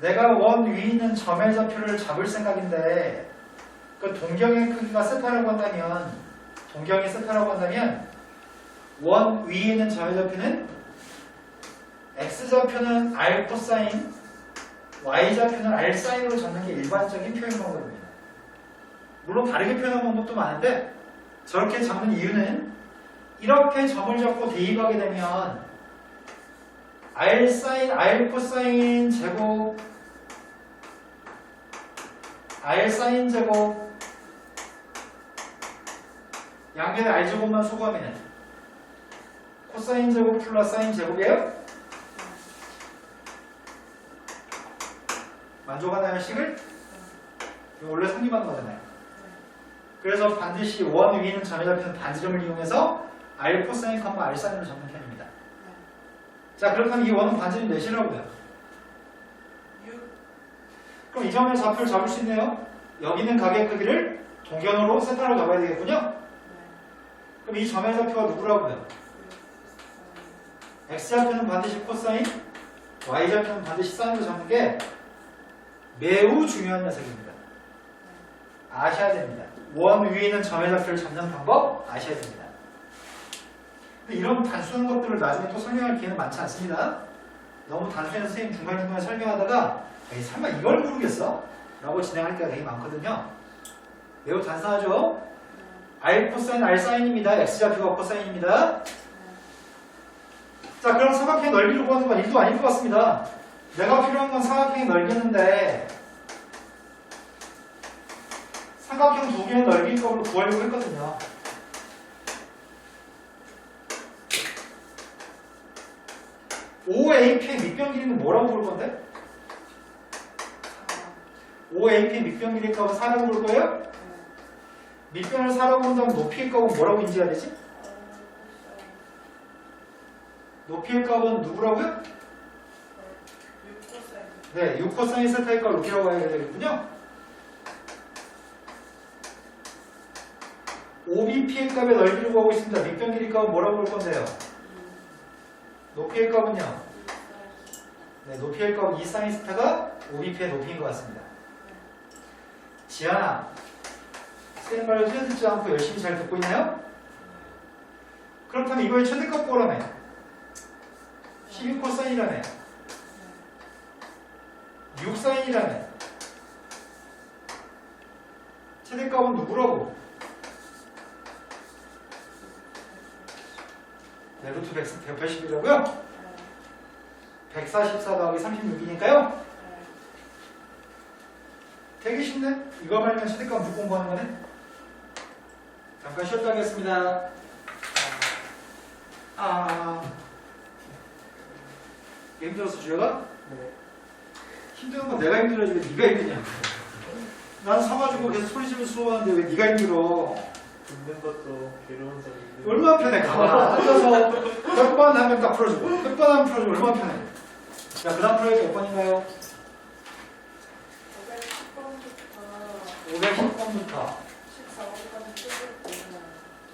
내가 원 위에 있는 점의 좌표를 잡을 생각인데 그 동경의 크기가 세타라고 한다면 동경이 세타라고 한다면 원 위에 있는 점의 좌표는 x좌표는 r 코사인 y좌표는 r 사인으로 잡는 게 일반적인 표현 방법입니다. 물론 다르게 표현하는 방법도 많은데 저렇게 잡는 이유는 이렇게 점을 잡고 대입하게 되면 r 사인 r 코사인 제곱 r 사인 제곱 양변에 r 제곱만 소거하면 코사인 제곱 플러스 사인 제곱이에요? 만족하나요, 식을? 원래 성립하는 거잖아요. 그래서 반드시 원 위는 점에 잡히는 반지점을 이용해서 r 코사인, r 사인으로 잡는 편입니다. 자, 그렇다면 이 원은 반지점이 몇이라고요? 6. 그럼 이 점의 좌표를 잡을 수 있네요. 여기 있는 가게 크기를 동경으로 세타로 잡아야 되겠군요. 그럼 이 점의 좌표가 누구라고요? x좌표는 반드시 코사인, y좌표는 반드시 사인으로 잡는 게 매우 중요한 녀석입니다. 아셔야 됩니다. 원 위에 있는 점의 좌표를 잡는 방법 아셔야 됩니다. 근데 이런 단순한 것들을 나중에 또 설명할 기회는 많지 않습니다. 너무 단순해서 선생님 중간중간에 설명하다가 에이, 설마 이걸 모르겠어? 라고 진행할 때가 되게 많거든요. 매우 단순하죠? r 코사인 r 사인입니다. x좌표가 코사인입니다. 자, 그럼 삼각형의 넓이를 구하는 건 1도 아닐 것 같습니다. 내가 필요한 건 삼각형의 넓이였는데 삼각형 두 개의 넓이 값을 구하려고 했거든요. OAP의 밑변 길이는 뭐라고 부를 건데? OAP의 밑변 길이 값은 4라고 부를 거예요? 밑변을 4라고 본다면 높이의 값은 뭐라고 인지해야 되지? 높이의 값은 누구라고요? 6코사인. 네, 6코사인 세타의 값을 높이라고 해야 되겠군요. OBP의 값의 넓이를 구하고 있습니다. 밑변 길이 값은 뭐라고 부를 건데요? 높이의 값은요? 네, 높이의 값은 2사인 세타가 OBP의 높이인 것 같습니다. 지안아, 선생님 말을 틀려듣지 않고 열심히 잘 듣고 있나요? 그렇다면 이거의 최대값 구하라며. 12코사인이라며. 6사인이라며. 최대값은 누구라고? 네, 루트 180이라고요? 144 더하기 36이니까요? 되게 쉽네? 이거 말면 최대값 못 공부하는 거네? 잠깐 쉬었다 하겠습니다. 힘들었어, 주혁아? 네. 힘든 건 내가 힘들어야지 왜 네가 힘드냐? 난 서가지고 계속 소리 지르면서 수업하는데 왜 네가 힘들어? 듣는 것도 괴로운 점이 있는 얼마나 편해. 가만 앉아서 몇 번 하면 딱 풀어주고 몇 번 하면 풀어주고 얼마나 편해. 자, 그 다음 프로젝트 몇 번인가요? 510번부터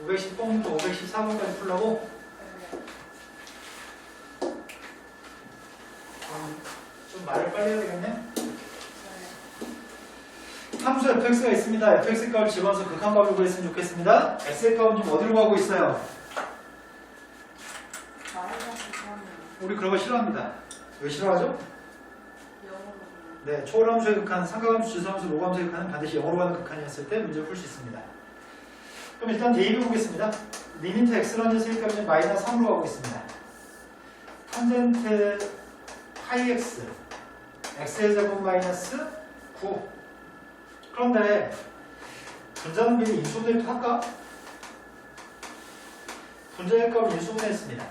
510번부터 514번까지 풀라고? 좀 말을 빨리 해야 되겠네? 함수 fx가 있습니다. fx 값을 집어넣어서 극한값을 구했으면 좋겠습니다. x의 값은 지금 어디로 가고 있어요? 우리 그런 거 싫어합니다. 왜 싫어하죠? 네, 초월함수의 극한, 삼각함수, 지수함수, 로그함수의 극한은 반드시 0으로 가는 극한이었을 때 문제를 풀 수 있습니다. 그럼 일단 대입해 보겠습니다. 리미트 x라는 녀석의 값은 마이너스 3으로 가고 있습니다. 탄젠트 파이 x, x의 제곱 마이너스 9. 그런데 분자는 미리 인수분해도 할까? 분자의 값을 인수분해했습니다.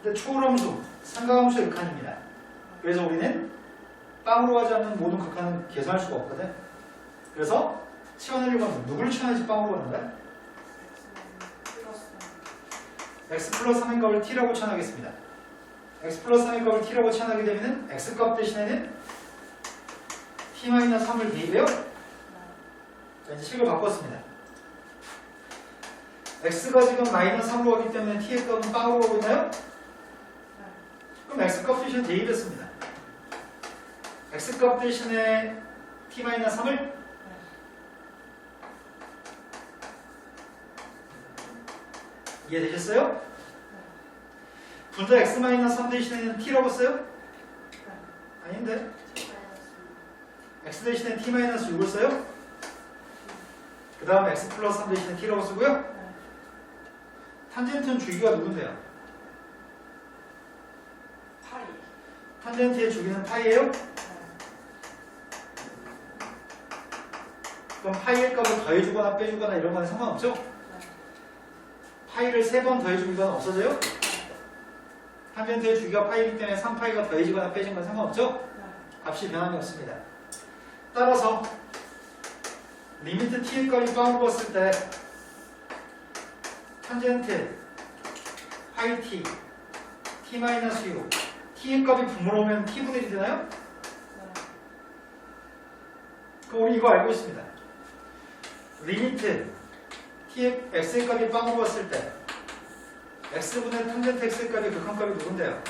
근데 초월함수, 삼각함수의 극한입니다. 그래서 우리는 빵으로 가지 않는 모든 극한은 계산할 수가 없거든. 그래서 치워내려고 하면 누구를 치워내지 빵으로 가는 거야? x 플러스 3의 값을 t라고 치환하겠습니다. x 플러스 3의 값을 t라고 치환하게 되면 x 값 대신에는 t-3을 대입해요. 자, 이제 식을 바꿨습니다. x가 지금 마이너스 3으로 가기 때문에 t의 값은 빵으로 가고 있나요? 그럼 x값 대신에 대입했습니다. x값 대신에 t-3을 이해되셨어요? 분자 x-3 대신에는 t라고 써요? 아닌데? x 대신에 t-6을 써요? 그 다음 x 플러스 3 대신에 t라고 쓰고요. 탄젠트는 주기가 누군데요? 파이. 탄젠트의 주기는 파이예요? 그럼 파이의 값을 더해주거나 빼주거나 이런 건 상관없죠? 파이를 3번 더해주기가 없어져요? 탄젠트의 주기가 파이이기 때문에 3파이가 더해지거나 빼진 건 상관없죠? 값이 변함이 없습니다. 따라서 리미트 t의 값이 빵으로 봤을 때 탄젠트 파이 t t-6 t의 값이 분모로 오면 t분의 1이 되나요? 그럼 우리 이거 알고 있습니다. 리미트 t의 x의 값이 빵으로 봤을 때 x분의 탄젠트 x의 값이 극한값이 누군데요?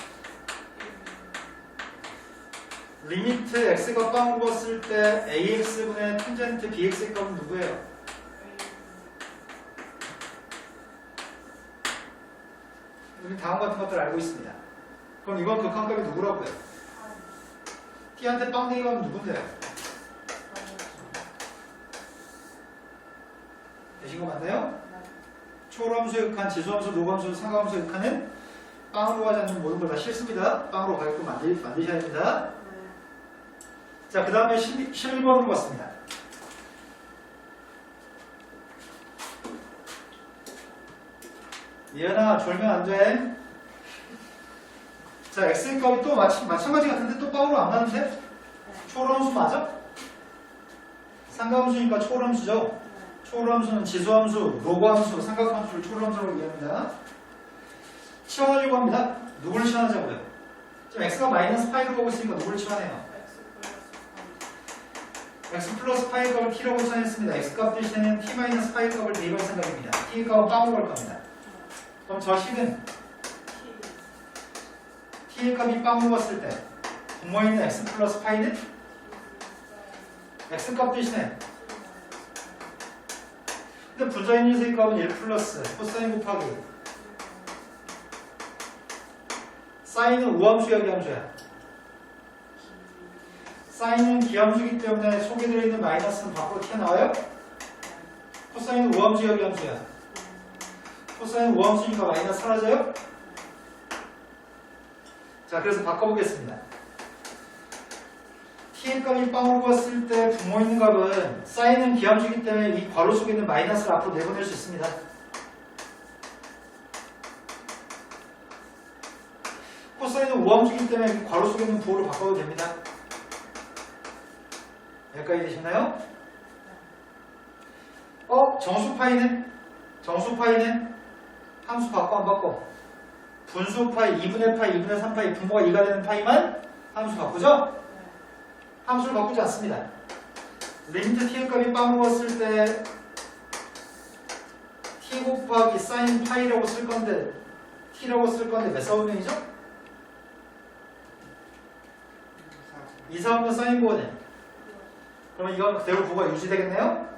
리미트 x가 빵으로 봤을 때 ax분의 탄젠트 bx의 값은 누구예요? 우리 다음 같은 것들 알고 있습니다. 그럼 이건 극한값이 누구라고요? t한테 빵 대기가 누군데요? 되신 거 맞나요? 초월함수의 극한, 지수함수, 노함수, 상가함수의 극한은 빵으로 가지 않는 모든 걸 다 싫습니다. 빵으로 가게끔 만드셔야 됩니다. 자, 그 다음에 11번으로 갔습니다. 이현아, 졸면 안 돼. 자, x의 값이 또 마찬가지 같은데 또 빵으로 안 가는데? 초월함수 맞아? 상가함수니까 초월함수죠? 초월함수는 지수함수, 로그함수, 삼각함수를 초월함수라고 이해합니다. 치환하려고 합니다. 누구를 치환하자고요? 지금 x가 마이너스 파이로 보고 있으니까 누구를 치환해요? x 플러스 파이 값을 t라고 치환했습니다. x 값 대신에는 t 마이너스 파이 값을 대입할 생각입니다. t 값은 빵으로 갈 겁니다. 그럼 저 식은 t의 값이 빵으로 갔을 때 분모에 있는 x 플러스 파이는 x 값 대신에 근데 분자에 있는 세 값은 1 플러스 코사인 곱하기 사인은 우함수야 기함수야? 사인은 기함수이기 때문에 속에 들어있는 마이너스는 밖으로 튀어나와요? 코사인은 우함수야 기함수야? 코사인 우함수니까 마이너스 사라져요? 자, 그래서 바꿔보겠습니다. t의 값이 빵으로 봤을 때 분모 있는 값은 사인은 기함수이기 때문에 이 괄호 속에 있는 마이너스를 앞으로 내보낼 수 있습니다. 코사인은 우함수이기 때문에 이 괄호 속에 있는 부호를 바꿔도 됩니다. 여기까지 되셨나요? 정수 파이는? 정수 파이는? 함수 바꿔 안 바꿔? 분수 파이, 2분의 파이, 2분의 3 파이, 분모가 2가 되는 파이만 함수 바꾸죠? 함수를 바꾸지 않습니다. 리미트 t의 값이 빵으로 봤을 때 t 곱하기 사인 파이라고 쓸 건데 t라고 쓸 건데 몇 사분면이죠? 2, 4분면 사인 부호네. 그러면 이건 그대로 부호가 유지되겠네요?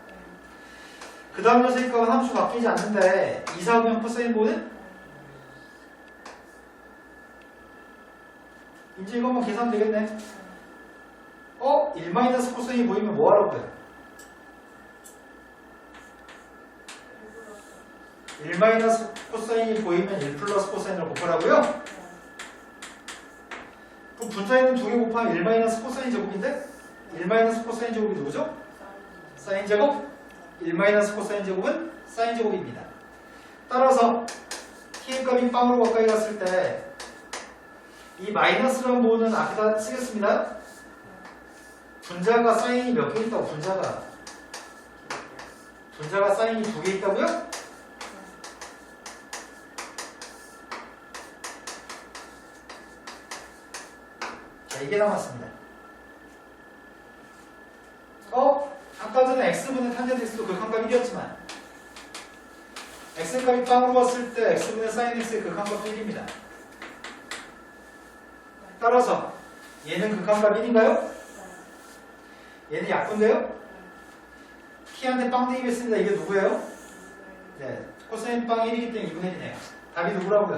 그 다음 녀석의 값은 함수 바뀌지 않는데 2, 4분면 코사인 부호는? 이제 이것만 계산하면 되겠네. 1 마이너스 코사인이 보이면 뭐 하라고요? 1 마이너스 코사인이 보이면 1 플러스 코사인을 곱하라고요? 그럼 분자에는 2개 곱하면 1 마이너스 코사인 제곱인데 1 마이너스 코사인 제곱이 누구죠? 사인 제곱? 1 마이너스 코사인 제곱은 사인 제곱입니다. 따라서 t의 값이 빵으로 가까이 갔을 때 이 마이너스라는 부호는 앞에다 쓰겠습니다. 분자가 사인이 몇 개 있다고? 분자가 사인이 2개 있다고요? 자, 이게 남았습니다. 아까 전에 x분의 탄젠트 x도 극한값 1이었지만 x값이 빵으로 왔을 때 x분의 sin x의 극한값 1입니다. 따라서 얘는 극한값 1인가요? 얘는 약분돼요? t한테 빵 대입했습니다. 이게 누구예요? 네, 코사인 빵 1이기 때문에 2분의 1이네요. 답이 누구라고요?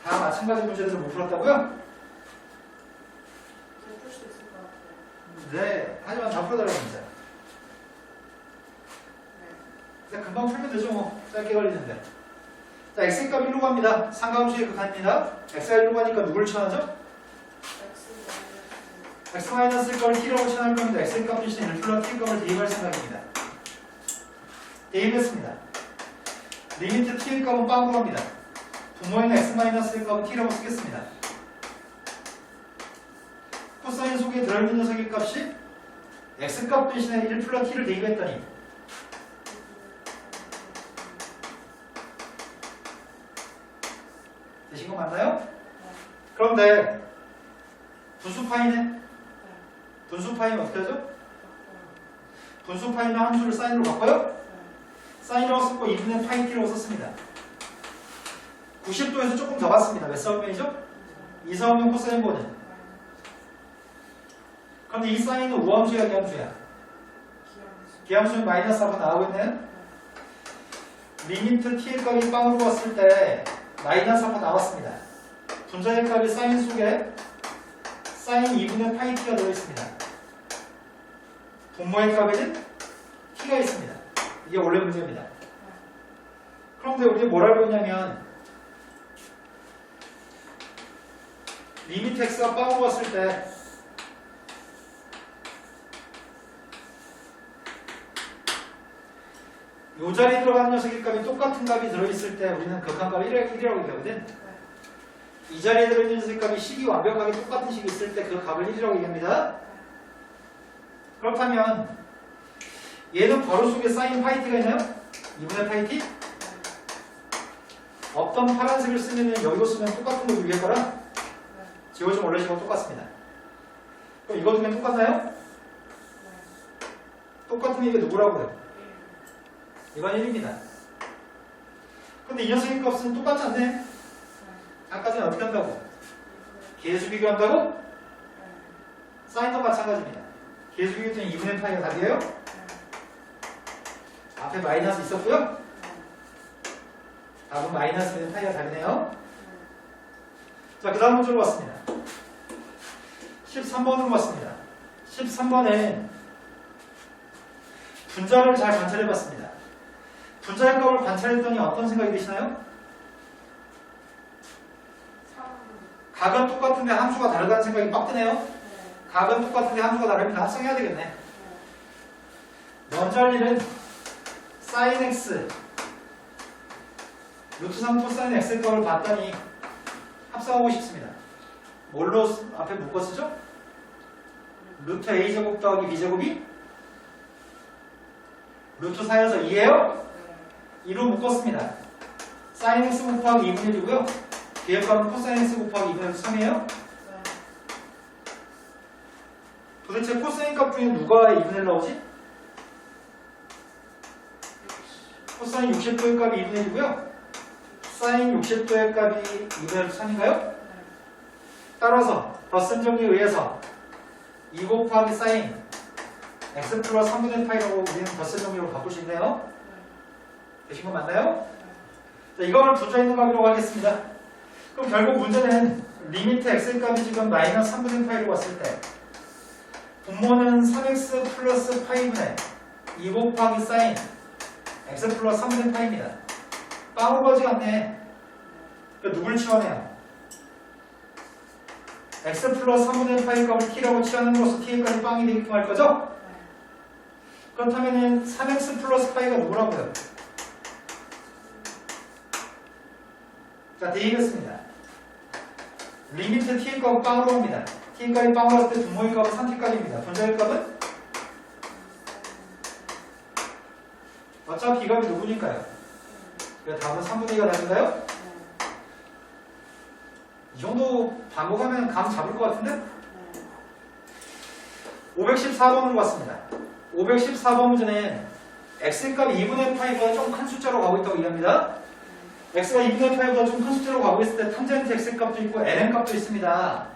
다 마찬가지 문제들을 못 풀었다고요? 풀수 있을 것 같아요. 네, 하지만 다 풀어달라고 합니다. 근데 금방 풀면 되죠, 뭐. 짧게 걸리는데. 자, x값 1로 갑니다. 상가함수의 극한입니다. x가 1로 가니까 누굴 치환하죠? x-을 값을 t라고 치환할 겁니다. x값 대신에 1 플러스 t값을 대입할 생각입니다. 대입했습니다. 리미트 t의 값은 빵으로 갑니다. 분모에는 x-의 값은 t라고 쓰겠습니다. 코사인 속에 들어있는 녀석의 값이 x값 대신에 1 플러스 t를 대입했더니 되신 거 맞나요? 그런데 분수파이네? 분수파이면 어떻게 하죠? 분수파이면 함수를 사인으로 바꿔요? 사인으로 썼고 2분의 파이 t라고 썼습니다. 90도에서 조금 더 봤습니다. 몇 사분면이죠? 2사분면 코사인 보는. 그런데 이 사인은 우함수야 기함수야? 기함수는 마이너스 앞으로 나오겠네요? 리미트 t의 값이 빵으로 왔을 때 마이너스 앞으로 나왔습니다. 분자의 값이 사인 속에 사인 2분의 파이 t가 들어있습니다. 분모의 값에는 t가 있습니다. 이게 원래 문제입니다. 그런데 우리 뭘 알고 있냐면 리미트 x가 빵으로 왔을 때 이 자리에 들어가는 녀석의 값이 똑같은 값이 들어있을 때 우리는 극한값 1이라고 얘기하거든. 이 자리에 들어있는 녀석의 값이 식이 완벽하게 똑같은 식이 있을 때 그 값을 1이라고 얘기합니다. 그렇다면 얘는 괄호 속에 사인 파이t가 있나요? 2분의 파이t? 어떤 파란색을 쓰면 여기로 쓰면 똑같은 거 위에 거랑 지워진 원래 식하고 똑같습니다. 그럼 이거 두면 똑같나요? 똑같으면 이게 누구라고요? 이건 1입니다. 근데 이 녀석의 값은 똑같지 않네? 아까 전에 어떻게 한다고? 계수 비교한다고? 사인도 마찬가지입니다. 계수 비교 때문에 2분의 파이가 답이에요? 앞에 마이너스 있었고요? 답은 마이너스 2분의 파이가 답이네요. 자, 그 다음 문제로 왔습니다. 13번으로 왔습니다. 13번에 분자를 잘 관찰해봤습니다. 분자의 값을 관찰했더니 어떤 생각이 드시나요? 각은 똑같은데 함수가 다르다는 생각이 빡 드네요. 각은 똑같은데 함수가 다르면 합성해야 되겠네. 먼저 할 일은 sin x 루트 3 코사인 x의 값을 봤더니 합성하고 싶습니다. 뭘로 앞에 묶어 쓰죠? 루트 a제곱 더하기 b제곱이 루트 4여서 2예요? 2로 묶었습니다. sin x 곱하기 2분의 1이고요. 뒤에 값은 코사인 x 곱하기 2분의 3이에요. 도대체 코사인 값 중에 누가 2분의 1 나오지? 코사인 60도의 값이 2분의 1이고요. 사인 60도의 값이 2분의 3인가요? 따라서 덧셈 정리에 의해서 2 곱하기 사인 x 플러스 3분의 파이라고 우리는 덧셈 정리로 바꿀 수 있네요. 되신 거 맞나요? 자, 이걸 분자 있는 값이라고 하겠습니다. 그럼 결국 문제는 리미트 x의 값이 지금 마이너스 3분의 파이로 왔을 때 분모는 3x 플러스 파이분의 2 곱하기 사인 x 플러스 3분의 파이입니다. 빵으로 가지 않네. 그러니까 누굴 치환해요? x 플러스 3분의 파이 값을 t라고 치환함으로써 t의 값이 빵이 되게끔 할 거죠? 그렇다면 3x 플러스 파이가 누구라고요? 자, 대입했습니다. 리미트 t의 값은 빵으로 옵니다. t의 값이 빵으로 왔을 때 분모의 값은 3t값입니다. 분자의 값은? 어차피 이 값이 누구니까요? 그러니까 답은 3분의 2가 답인가요? 이 정도 반복하면 감 잡을 것 같은데? 514번으로 왔습니다. 514번 문제는 x값이 2분의 파이보다 좀 큰 숫자로 가고 있다고 이해합니다. x가 2분의 파이보다 좀 큰 숫자로 가고 있을 때 탄젠트 x값도 있고 ln 값도 있습니다.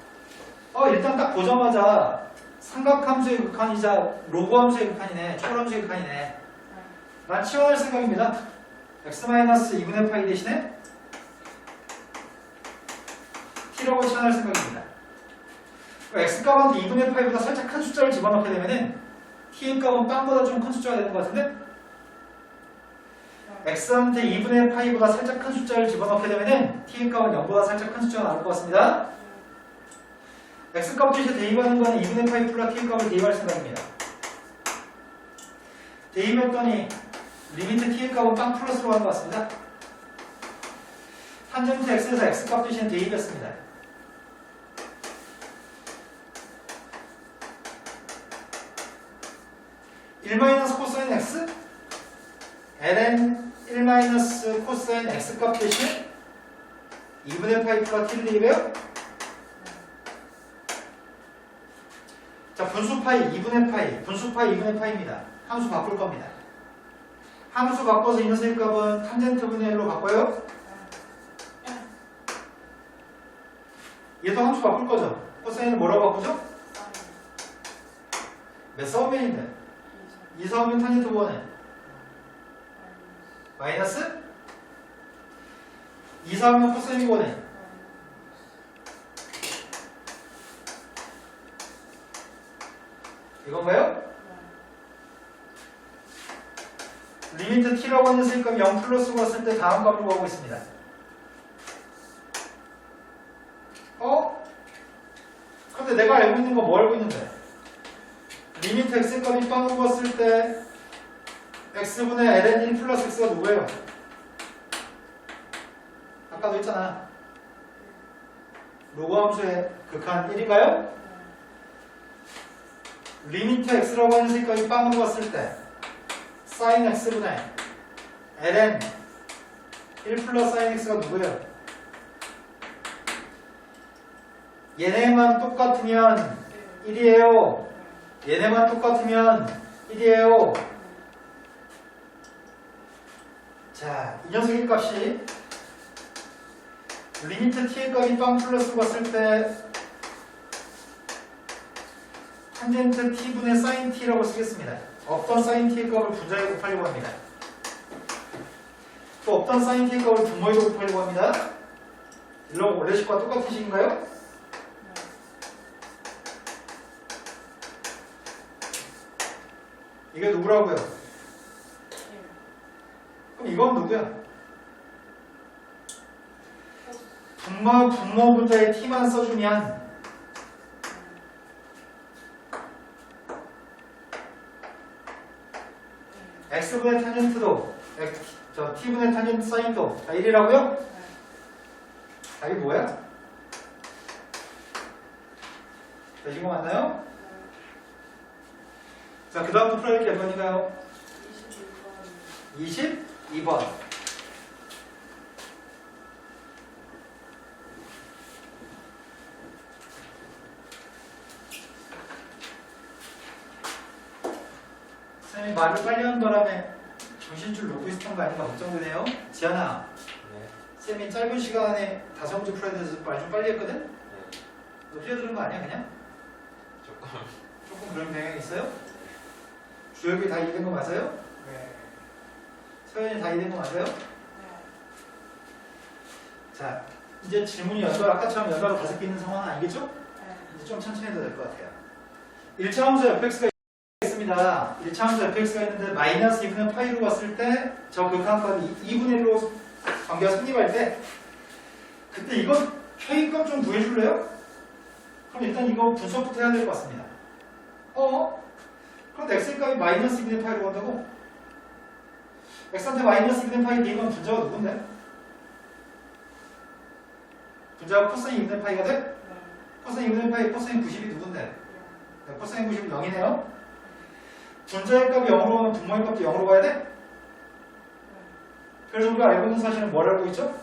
일단 딱 보자마자 삼각함수의 극한이자 로그함수의 극한이네, 초월함수의 극한이네. 난 치환할 생각입니다. x-2분의 파이 대신에 t라고 치환할 생각입니다. x값한테 2분의 파이보다 살짝 큰 숫자를 집어넣게 되면은 t의 값은 빵보다 좀 큰 숫자가 되는 것 같은데 x한테 2분의 파이보다 살짝 큰 숫자를 집어넣게 되면은 t의 값은 0보다 살짝 큰 숫자가 나올 것 같습니다. x값 대신에 대입하는 거는 2분의 파이 플러스 t의 값을 대입할 생각입니다. 대입했더니 리미트 t의 값은 빵 플러스로 가는 것 같습니다. 탄젠트 x에서 x값 대신에 대입했습니다. 1 코사인 x ln 1 코사인 x 값 대신에 2분의 파이 플러스 t를 대입해요. 자, 분수 파이 2분의 파이, 분수 파이 2분의 파이입니다. 함수 바꿀 겁니다. 함수 바꿔서 이 녀석의 값은 탄젠트 분의 1로 바꿔요. 얘도 함수 바꿀 거죠. 코사인을 뭐라고 바꾸죠? 몇 사오면인데? 2 사오면 탄젠트 분의 마이너스 2 사오면 코사인 분의 이건가요? 리미트 t라고 하는 녀석값 0 플러스고 왔을 때 다음 값을 구하고 있습니다. 근데 내가 알고 있는 거 뭐 알고 있는데? 리미트 x값이 빵으로 왔을 때 x분의 ln 1 플러스 x가 누구예요? 아까도 했잖아. 로그 함수의 극한 1인가요? 리미트 x라고 하는 녀석값이 빵으로 왔을 때 sin x분의 ln 1 플러스 sin x가 누구예요? 얘네만 똑같으면 1이에요. 얘네만 똑같으면 1이에요. 자, 이 녀석의 값이 리미트 t의 값이 빵 플러스 왔을 때 탄젠트 t분의 sin t라고 쓰겠습니다. 없던 sin t의 값을 분자에 곱하려고 합니다. 또 없던 sin t의 값을 분모에 곱하려고 합니다. 일로 원래 식과 똑같은 식인가요? 이게 누구라고요? 그럼 이건 누구야? 분모 분자에 t만 써주면 x분의 탄젠트도 t분의 탄젠트 사인도 자 1이라고요? 답이 뭐야? 자 이거 맞나요? 자 그 다음부터 풀어야 될 게 몇 번인가요? 22번. 선생님이 말을 빨리 하는 바람에 정신줄 놓고 있었던 거 아닌가 걱정되네요. 지안아, 네. 쌤이 짧은 시간에 5문제 풀어야 돼서 말 좀 빨리 했거든? 네. 너 뛰어드는 거 아니야 그냥? 조금 그런 경향이 있어요? 주혁이 다 이해된 거 맞아요? 네. 서연이 다 이해된 거 맞아요? 자, 이제 질문이 연달아 아까처럼 연달아 5개 있는 상황은 아니겠죠? 이제 좀 천천히 해도 될 것 같아요. 1차 함수 fx가 있습니다. 1차 함수 fx가 있는데 마이너스 2분의 파이로 갔을 때 저 극한값이 2분의 1로 관계가 성립할 때 그때 이거 K값 좀 구해줄래요? 그럼 일단 이거 분석부터 해야 될 것 같습니다. 그럼 x값이 마이너스 2분의 파이로 간다고? x한테 마이너스 2분의 파이 대입하면 분자가 누군데? 분자가 코사인 2분의 파이가 돼? 코사인 2분의 파이 코사인 90이 누군데? 코사인 90이 0이네요? 분자의 값이 0으로 가면 분모의 값도 0으로 가야 돼? 그래서 우리가 알고 있는 사실은 뭘 알고 있죠?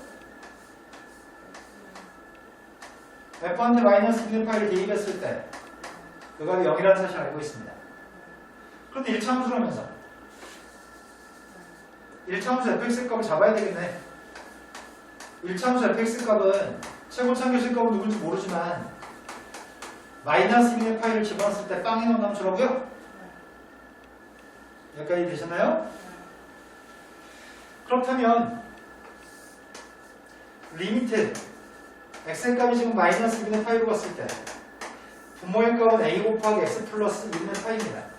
f한테 마이너스 2분의 파이를 대입했을 때 그 값이 0이라는 사실을 알고 있습니다. 그런데 1차 함수라면서 1차 함수 fx 값을 잡아야 되겠네. 1차 함수 fx 값은 최고 참교실 값은 누군지 모르지만 마이너스 2분의 파이를 집어넣었을 때 빵이 나온 함수라고요? 여기까지 되셨나요? 그렇다면 리미트 x의 값이 지금 마이너스 2분의 파이로 갔을 때 분모의 값은 a 곱하기 x 플러스 2분의 파이입니다.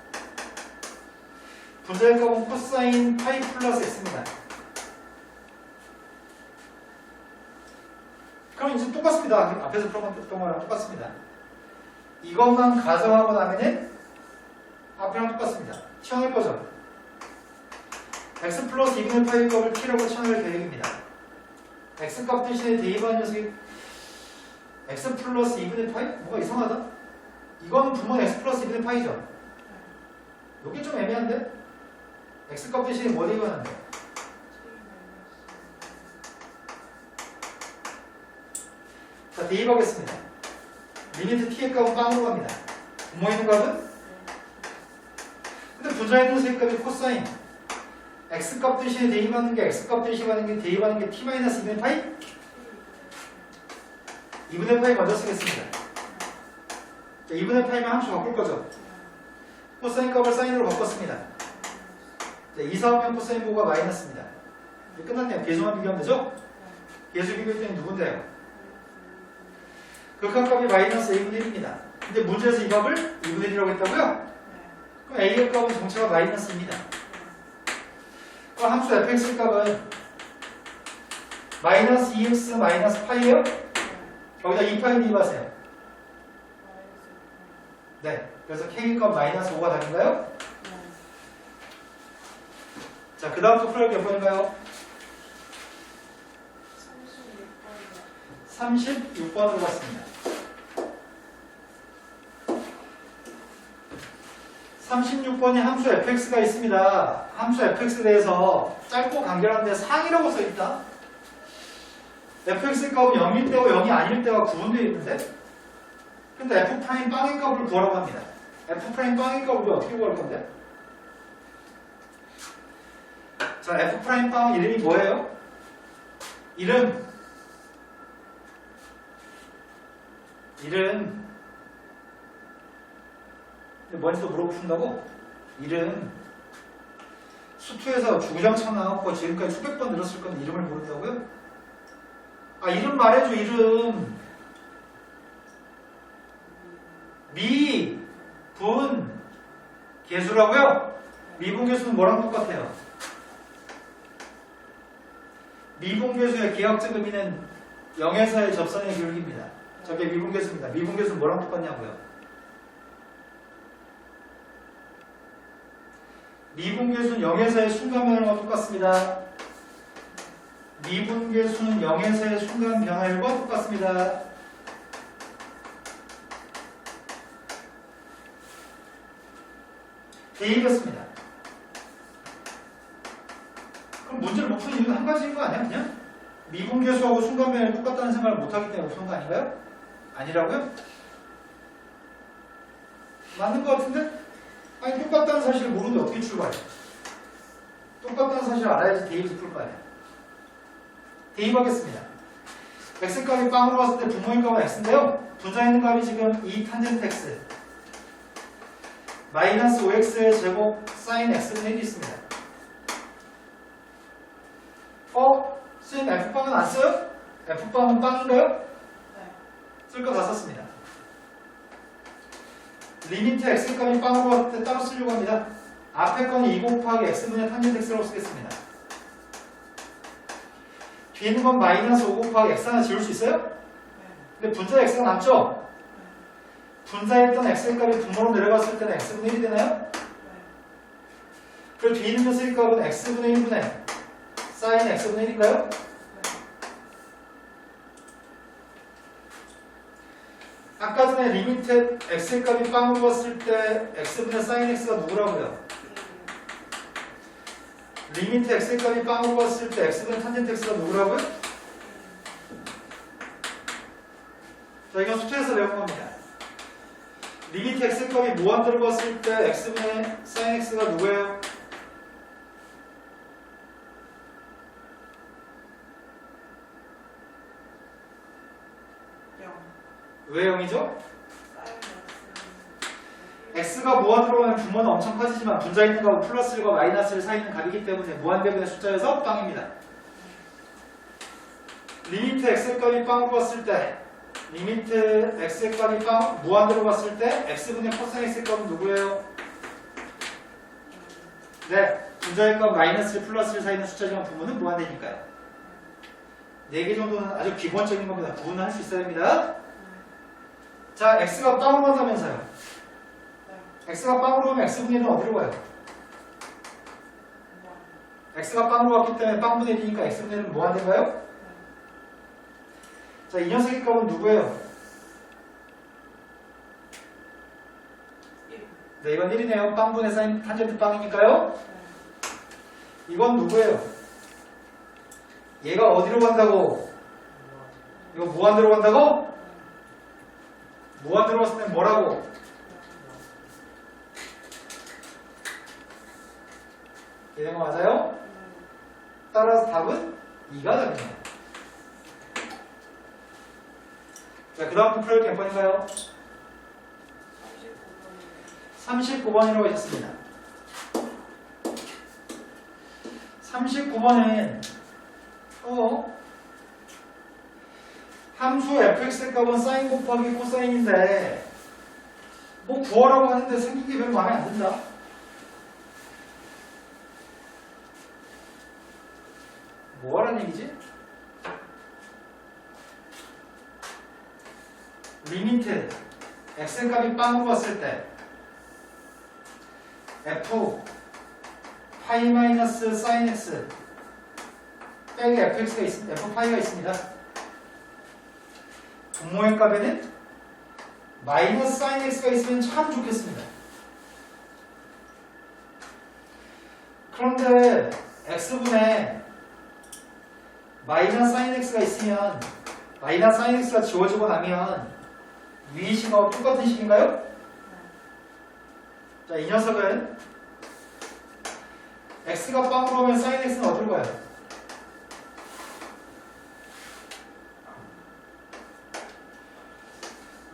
분자의 값은 코사인 파이 플러스 x입니다. 그럼 이제 똑같습니다. 앞에서 풀었던 거랑 똑같습니다. 이것만 가정하고 나면은 앞이랑 똑같습니다. 치환할 거죠. x 플러스 2분의 파이 값을 t라고 치환할 계획입니다. x 값 대신에 대입하는 녀석이 x 플러스 2분의 파이? 뭐가 이상하다? 이거는 분모는 x 플러스 2분의 파이죠. 여기 좀 애매한데? x 값 대신에 뭐 대입하는데? 자, 대입하겠습니다. 리미트 t의 값은 빵으로 갑니다. 분모에 있는 값은? 근데 분자에 있는 녀석의 값이 코사인 x 값 대신에 대입하는 게 x 값 대입하는 게 t-2분의 파이? 2분의 파이 먼저 쓰겠습니다. 자, 2분의 파이면 함수 바꿀 거죠. 코사인 값을 사인으로 바꿨습니다. 자, 2, 4, 5면 코사인 보호가 마이너스입니다. 이제 끝났네요. 계수만 비교하면 되죠? 계수 비교했더니 누군데요? 극한값이 마이너스 a분의 1입니다. 근데 문제에서 이 값을 2분의 1이라고 했다고요? 그럼 a의 값은 정체가 마이너스입니다. 그럼 함수 fx 값은 마이너스 2x 마이너스 파이예요? 거기다 2파이 대입하세요. 네. 그래서 k 값 마이너스 5가 답인가요? 자, 그 다음 또 풀어볼 게 몇 번인가요? 36번으로 갔습니다. 36번에 함수 fx가 있습니다. 함수 fx에 대해서 짧고 간결한데 상이라고 써있다. fx 값은 0일 때와 0이 아닐 때가 구분되어 있는데, 근데 f' 빵의 값을 구하라고 합니다. f' 빵의 값을 어떻게 구할 건데? 자, f' 빵 이름이 뭐예요? 이름 뭔지도 물어보신다고? 이름 수투에서 주구장창 나왔고 지금까지 수백 번 들었을 건데 이름을 모른다고요? 아, 이름 말해줘. 이름 미, 분, 계수라고요? 미분계수는 뭐랑 똑같아요? 미분계수의 기하학적 의미는 0에서의 접선의 교육입니다. 저게 미분계수입니다. 미분계수는 뭐랑 똑같냐고요? 미분계수는 0에서의 순간 변화와 똑같습니다. 미분계수는 0에서의 순간 변화율과 똑같습니다. 대입했습니다. 그럼 문제를 못 푸는 이유는 한 가지인 거 아니야? 그냥? 미분계수하고 순간 변화율이 똑같다는 생각을 못하기 때문에 푸는 거 아닌가요? 아니라고요? 맞는 거 같은데? 아니, 똑같다는 사실을 모르는데 어떻게 출발해? 똑같다는 사실을 알아야지 대입을 풀 거 아니야. 대입하겠습니다. x값이 빵으로 갔을 때 분모의 값은 x인데요. 분자에 있는 값이 지금 2 탄젠트 x 마이너스 5x의 제곱 사인 x분의 1이 있습니다. 선생님 f빵은 안 써요? f빵은 빵인가요? 네. 쓸 거 다 썼습니다. 리미트 x값이 빵으로 갔을 때 따로 쓰려고 합니다. 앞에 거는 2 곱하기 x분의 탄젠트 x라고 쓰겠습니다. 뒤에 있는 건 마이너스 5 곱하기 x 하나 지울 수 있어요? 근데 분자 x가 남죠? 분자에 있던 x의 값이 분모로 내려갔을 때는 x분의 1이 되나요? 그리고 뒤에 있는 녀석의 값은 x분의 1분의 사인 x분의 1인가요? 아까 전에 리미트 x의 값이 빵으로 갔을 때 x분의 사인 x가 누구라고요? 리미트 x의 값이 빵으로 갔을 때 x분의 탄젠트 x가 누구라고요? 자, 이건 수투에서 배운 겁니다. 리미트 x 값이 무한대로 봤을 때 x분의 sin x가 누구예요? 왜 0이죠? x가 무한대로 가면 분모는 엄청 커지지만 분자 있는 값은 플러스 1과 마이너스 1 사이 있는 값이기 때문에 무한대분의 숫자여서 빵입니다. 리미트 x 값이 빵으로 봤을 때 리미트 x 값이 빵 무한대로 봤을 때 x분의 코사인 x 값은 누구예요? 네, 분자의 값 마이너스 1 플러스 1 사이 있는 숫자지만 분모는 무한대니까요. 4개 정도는 아주 기본적인 겁니다. 구분을 할 수 있어야 됩니다. 자, x가 빵으로 간다면서요. x가 빵으로 가면 x분의 1은 어디로 가요? x가 빵으로 갔기 때문에 빵분의 1이니까 x분의 1은 무한대인가요? 자, 이 녀석의 값은 누구예요? 네, 이건 1이네요. 빵분의 사인 탄젠트 빵이니까요. 이건 누구예요? 얘가 어디로 간다고? 이거 무한대로 간다고? 무한대로 갔을 땐 뭐라고? 이런 거 맞아요? 따라서 답은 2가 답이네요. 자, 그 다음 풀어볼 게 몇 번인가요? 39번이라고 하셨습니다. 39번은 함수 fx의 값은 사인 곱하기 코사인인데 뭐 구하라고 하는데 생긴 게 별로 마음에 안 든다. 뭐 하라는 얘기지? 리미트 x의 값이 빵으로 왔을 때 f 파이 마이너스 사인 x 빼기 fx가 있습니다. f 파이가 있습니다. 분모의 값에는 마이너스 사인 x가 있으면 참 좋겠습니다. 그런데 x분에 마이너스 사인 x가 있으면 마이너스 사인 x가 지워지고 나면 위 식하고 똑같은 식인가요? 자, 이 녀석은 x가 빵으로 오면 사인 x는 어디로 가요?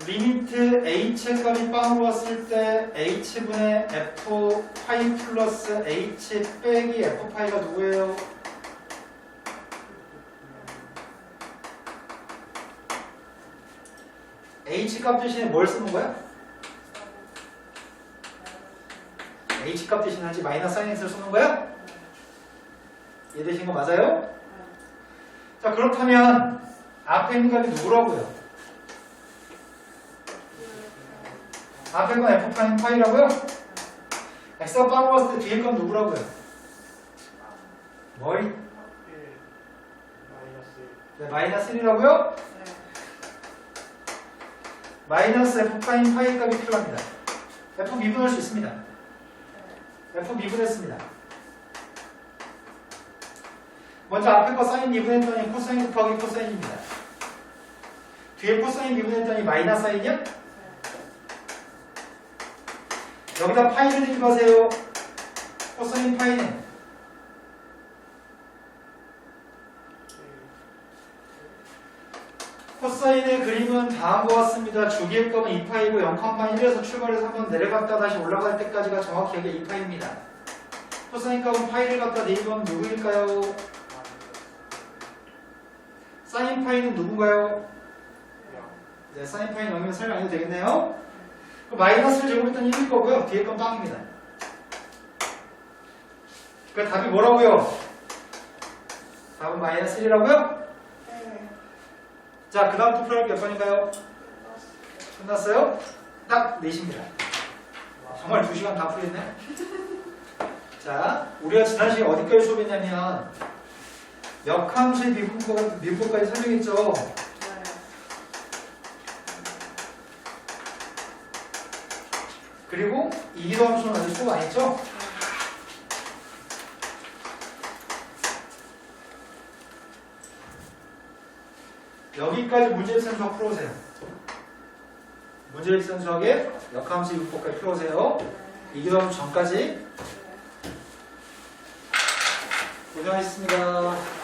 리미트 h의 값이 빵으로 왔을 때 h분의 f 파이 플러스 h 빼기 f 파이가 누구예요? h 값 대신에 뭘 쓰는 거야? h 값 대신에 하지 마이너스 사인 x를 쓰는 거야? 이해되신 거 맞아요? 자, 그렇다면 앞에 있는 값이 누구라고요? 앞에 건 f 프라임 파이라고요? x가 빵으로 왔을 때 뒤에 건 누구라고요? 머리? 네, 마이너스 1이라고요? 마이너스 f 프라임 파이 값이 필요합니다. f 미분할 수 있습니다. f 미분했습니다. 먼저 앞에 거 사인 미분했더니 코사인 곱하기 코사인입니다. 뒤에 코사인 미분했더니 마이너스 사인이요? 여기다 파이를 대입하세요. 코사인 파이는 코사인의 그림은 다음과 같습니다. 주기의 값은 2파이고 0,1에서 출발해서 한번 내려갔다 다시 올라갈 때까지가 정확하게 2파이입니다. 코사인 값은 파이를 갖다 대입하면 누구일까요? 사인 파이는 누군가요? 네, 사인 파이는 0이면 설명 안 해도 되겠네요. 마이너스를 제곱했더니 1일 거고요. 뒤에 건 빵입니다. 그 답이 뭐라고요? 답은 마이너스 1이라고요? 자, 그 다음 또 풀어볼 게 몇 번인가요? 끝났어요? 딱 4시입니다. 정말 2시간 다 풀렸네. 자, 우리가 지난 시간에 어디까지 수업했냐면 역함수의 미분법까지 설명했죠. 그리고 이기도 함수는 아직 수업 안 했죠? 여기까지 문제를 다 풀어보세요. 문제일치선 수학의 역함수 이분법까지 풀어오세요. 이기점 전까지 고생하셨습니다.